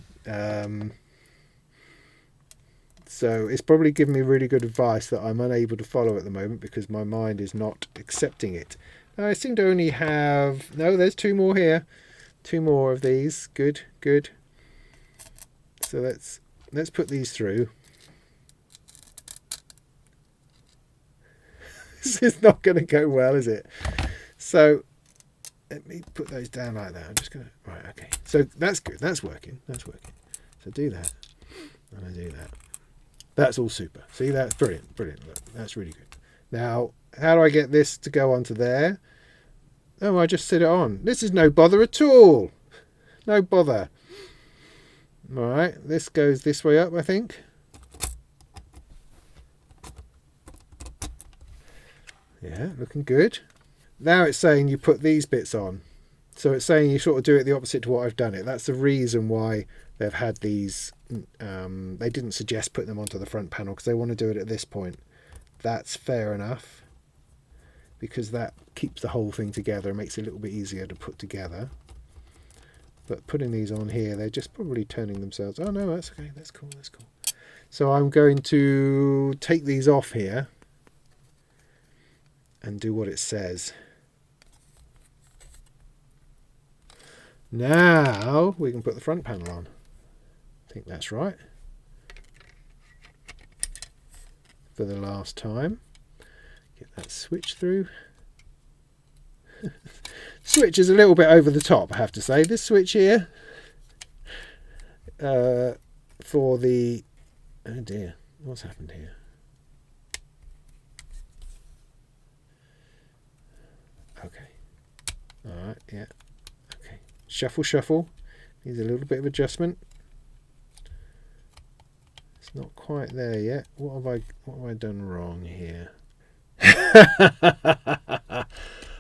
So it's probably given me really good advice that I'm unable to follow at the moment because my mind is not accepting it. Now, I seem to only have... No, there's 2 more here. 2 more of these. Good, good. So let's put these through. This is not going to go well, is it? So let me put those down like that. I'm just going to... Right, okay. So that's good. That's working. That's working. So do that. And I do that. That's all super. See, that's brilliant. Brilliant. Look, that's really good. Now, how do I get this to go onto there? Oh, I just sit it on. This is no bother at all. No bother. All right. This goes this way up, I think. Yeah, looking good. Now it's saying you put these bits on. So it's saying you sort of do it the opposite to what I've done it. That's the reason why they've had these. They didn't suggest putting them onto the front panel because they want to do it at this point. That's fair enough because that keeps the whole thing together and makes it a little bit easier to put together. But putting these on here, they're just probably turning themselves. Oh no, that's okay. That's cool. That's cool. So I'm going to take these off here and do what it says. Now we can put the front panel on. I think that's right. For the last time. Get that switch through. Switch is a little bit over the top, I have to say. This switch here for the... Oh dear, what's happened here? Okay. Alright, yeah. Okay. Shuffle, shuffle. Needs a little bit of adjustment. It's not quite there yet. What have I done wrong here?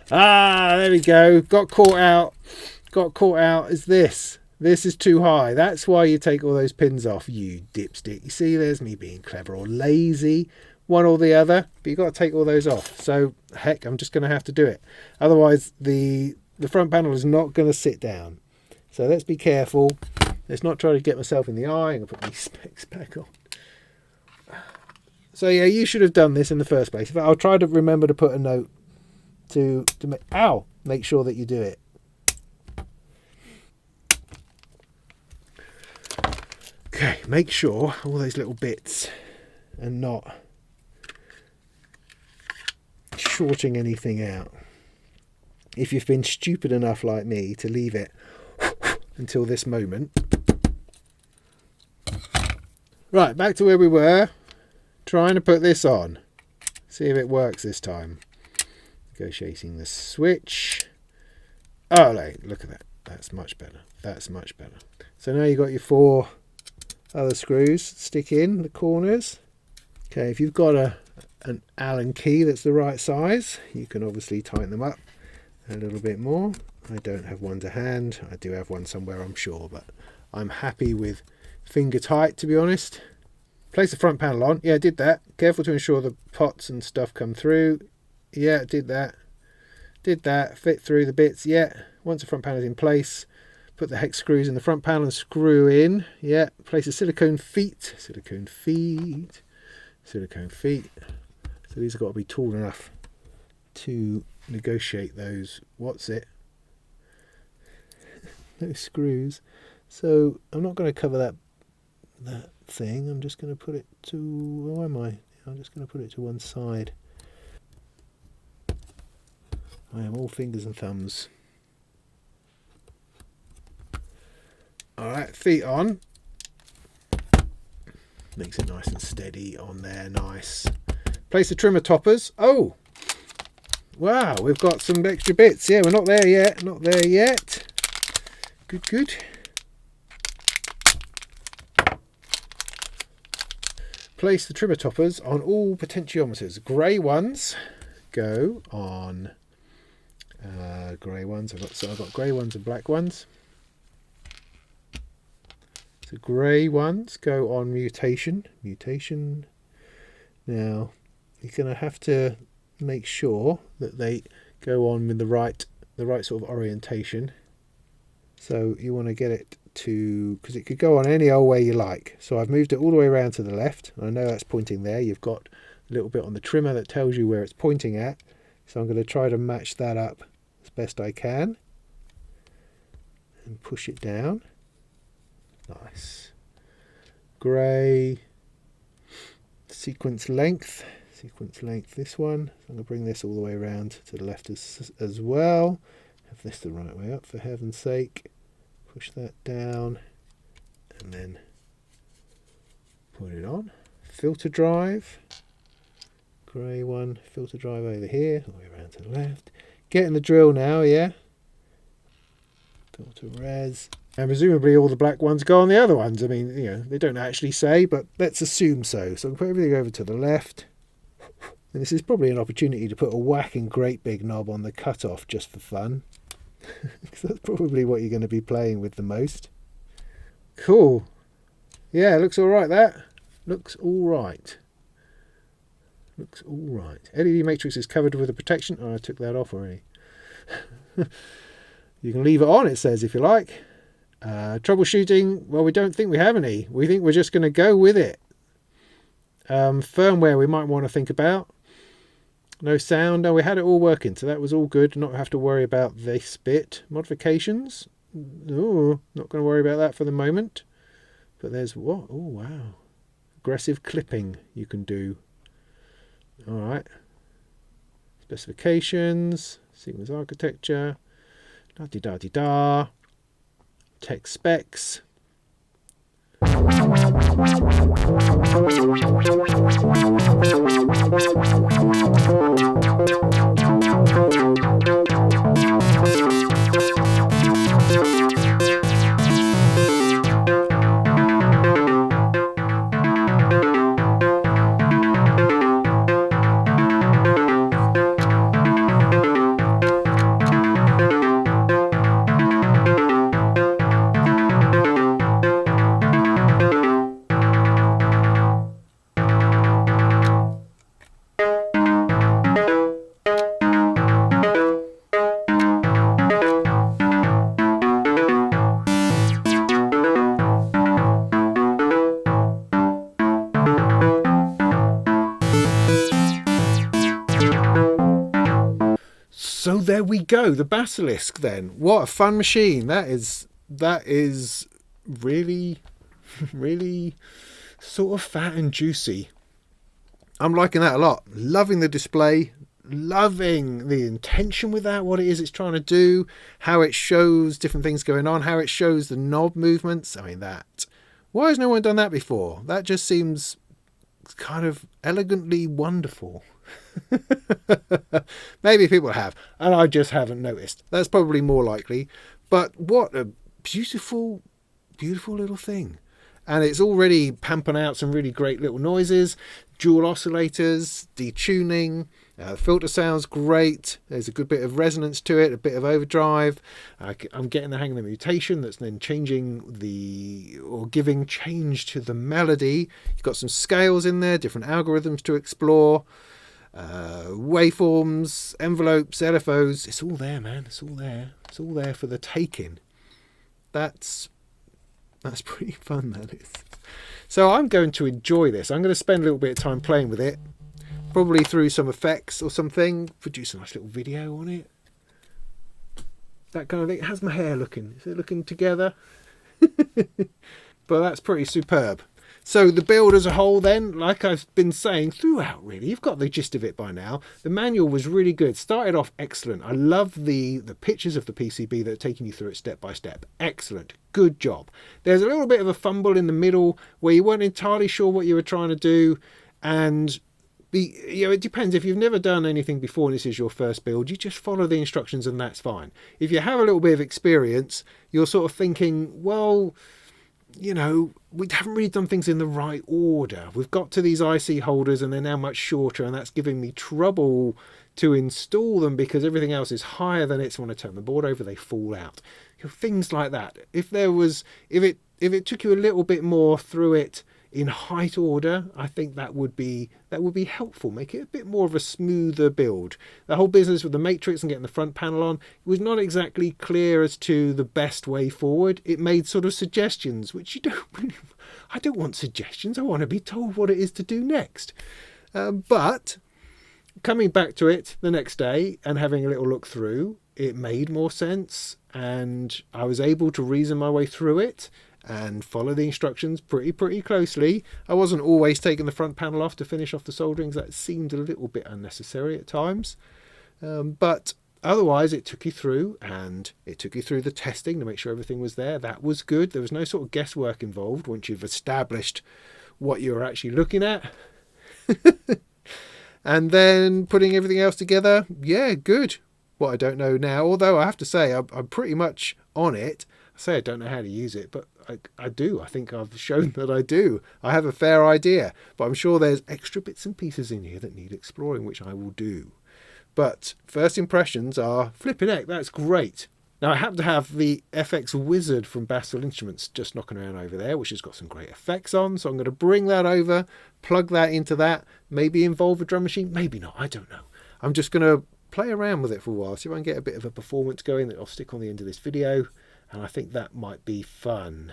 There we go. Got caught out. Got caught out. Is this? This is too high. That's why you take all those pins off, you dipstick. You see, there's me being clever or lazy. One or the other. But you've got to take all those off. So, heck, I'm just going to have to do it. Otherwise, the front panel is not going to sit down. So let's be careful. Let's not try to get myself in the eye. I'm going to put these specs back on. So yeah, you should have done this in the first place. I'll try to remember to put a note to make sure that you do it. Okay, make sure all those little bits are not shorting anything out. If you've been stupid enough like me to leave it until this moment. Right, back to where we were. Trying to put this on. See if it works this time. Negotiating the switch. Oh, look at that. That's much better. That's much better. So now you've got your 4 other screws. Stick in the corners. Okay, if you've got an Allen key that's the right size, you can obviously tighten them up a little bit more. I don't have one to hand. I do have one somewhere, I'm sure, but I'm happy with finger tight, to be honest. Place the front panel on. Yeah, did that. Careful to ensure the pots and stuff come through. Yeah, did that. Did that. Fit through the bits. Yeah. Once the front panel is in place, put the hex screws in the front panel and screw in. Yeah. Place the silicone feet. Silicone feet. Silicone feet. So these have got to be tall enough to negotiate those. What's it? Those screws. So I'm not going to cover that thing. I'm just going to put it to... Where am I? I'm just going to put it to one side. I am all fingers and thumbs. Alright, feet on. Makes it nice and steady on there. Nice. Place the trimmer toppers. Oh! Wow, we've got some extra bits. Yeah, we're not there yet. Not there yet. Good, good. Place the trimmer toppers on all potentiometers. Grey ones go on grey ones. I've got grey ones and black ones. So grey ones go on mutation. Mutation. Now you're going to have to make sure that they go on with the right sort of orientation. So you want to get it to, because it could go on any old way you like. So I've moved it all the way around to the left. I know that's pointing there. You've got a little bit on the trimmer that tells you where it's pointing at. So I'm going to try to match that up as best I can. And push it down. Nice. Grey. Sequence length. Sequence length, this one. So I'm going to bring this all the way around to the left as well. Have this the right way up, for heaven's sake. Push that down. And then put it on. Filter drive. Grey one. Filter drive over here. All the way around to the left. Getting the drill now, yeah. Filter res. And presumably all the black ones go on the other ones. I mean, you know, they don't actually say, but let's assume so. So I'll put everything over to the left. And this is probably an opportunity to put a whacking great big knob on the cutoff just for fun. Because that's probably what you're going to be playing with the most. Cool. Yeah, looks all right, that. Looks all right. Looks all right. LED matrix is covered with a protection. Oh, I took that off already. You can leave it on, it says, if you like. Troubleshooting, well, we don't think we have any. We think we're just going to go with it. Firmware we might want to think about. No sound. No, we had it all working, so that was all good. Not have to worry about this bit. Modifications. Oh, not going to worry about that for the moment. But there's what? Oh, wow. Aggressive clipping you can do. All right. Specifications. Sequence architecture. Da-di-da-di-da. Tech specs. So there we go, the Basilisk then. What a fun machine. That is really, really sort of fat and juicy. I'm liking that a lot. Loving the display, loving the intention with that, what it is it's trying to do, how it shows different things going on, how it shows the knob movements. I mean, that. Why has no one done that before? That just seems kind of elegantly wonderful. Maybe people have, and I just haven't noticed. That's probably more likely. But what a beautiful, beautiful little thing. And it's already pumping out some really great little noises. Dual oscillators, detuning, filter sounds great. There's a good bit of resonance to it, a bit of overdrive. I'm getting the hang of the mutation that's then changing or giving change to the melody. You've got some scales in there, different algorithms to explore. Waveforms, envelopes, LFOs, it's all there, man. It's all there. It's all there for the taking. That's pretty fun, that is. So I'm going to enjoy this. I'm going to spend a little bit of time playing with it, probably through some effects or something, produce a nice little video on it. That kind of thing. How's my hair looking? Is it looking together? But that's pretty superb. So the build as a whole then, like I've been saying throughout really, you've got the gist of it by now. The manual was really good. Started off excellent. I love the pictures of the PCB that are taking you through it step by step. Excellent. Good job. There's a little bit of a fumble in the middle where you weren't entirely sure what you were trying to do. And it depends. If you've never done anything before and this is your first build, you just follow the instructions and that's fine. If you have a little bit of experience, you're sort of thinking, well, you know, we haven't really done things in the right order. We've got to these IC holders and they're now much shorter, and that's giving me trouble to install them because everything else is higher than it. So when I turn the board over, they fall out. You know, things like that. If it took you a little bit more through it in height order, I think that would be helpful. Make it a bit more of a smoother build. The whole business with the matrix and getting the front panel on was not exactly clear as to the best way forward. It made sort of suggestions, which you don't really, I don't want suggestions. I want to be told what it is to do next. But coming back to it the next day and having a little look through, it made more sense, and I was able to reason my way through it and follow the instructions pretty closely. I wasn't always taking the front panel off to finish off the soldering, because that seemed a little bit unnecessary at times. But otherwise it took you through, and it took you through the testing to make sure everything was there. That was good. There was no sort of guesswork involved once you've established what you're actually looking at. And then putting everything else together, yeah, good. What I don't know now, although I have to say I'm pretty much on it. I say I don't know how to use it, but I do. I think I've shown that I do. I have a fair idea, but I'm sure there's extra bits and pieces in here that need exploring, which I will do. But first impressions are flipping heck, that's great. Now I happen to have the FX Wizard from Basilisk Instruments just knocking around over there, which has got some great effects on. So I'm going to bring that over, plug that into that, maybe involve a drum machine, maybe not, I don't know. I'm just going to play around with it for a while, see if I can get a bit of a performance going that I'll stick on the end of this video, and I think that might be fun.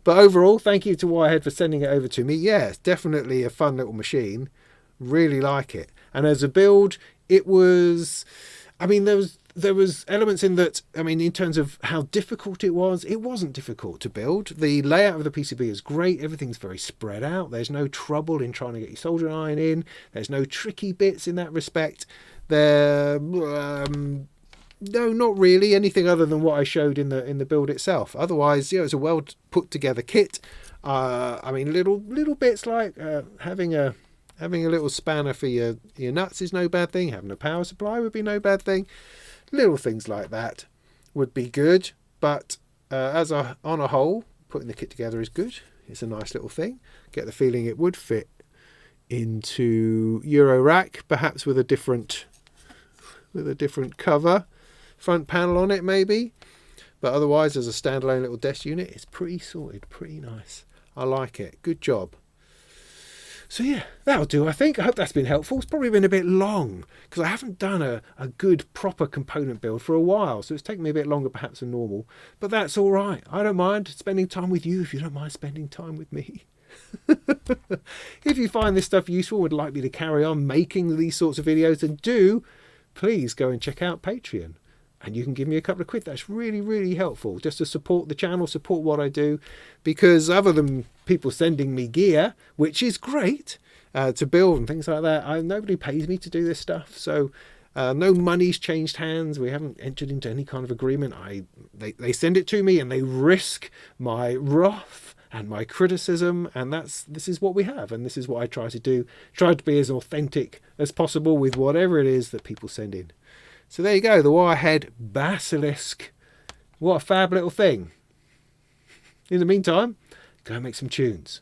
But overall, thank you to Wirehead for sending it over to me. Yeah, it's definitely a fun little machine. Really like it. And as a build, it was, I mean, there was elements in that, I mean, in terms of how difficult it wasn't difficult to build. The layout of the PCB is great. Everything's very spread out. There's no trouble in trying to get your soldering iron in. There's no tricky bits in that respect. No, not really anything other than what I showed in the build itself. Otherwise, it's a well put together kit. I mean, little bits like having a little spanner for your nuts is no bad thing. Having a power supply would be no bad thing. Little things like that would be good. But on a whole, putting the kit together is good. It's a nice little thing. Get the feeling it would fit into Euro rack, perhaps with a different cover. Front panel on it maybe, but otherwise as a standalone little desk unit it's pretty sorted, pretty nice. I like it. Good job. So yeah, that'll do, I think. I hope that's been helpful. It's probably been a bit long because I haven't done a good proper component build for a while, so it's taken me a bit longer perhaps than normal, but that's all right. I don't mind spending time with you if you don't mind spending time with me. If you find this stuff useful, would like me to carry on making these sorts of videos, then do please go and check out Patreon. And you can give me a couple of quid. That's really helpful, just to support the channel, support what I do. Because other than people sending me gear, which is great to build and things like that, nobody pays me to do this stuff. So no money's changed hands. We haven't entered into any kind of agreement. They send it to me and they risk my wrath and my criticism, and this is what we have, and this is what I try to do. Try to be as authentic as possible with whatever it is that people send in. So there you go, the Wirehead Basilisk. What a fab little thing. In the meantime, go and make some tunes.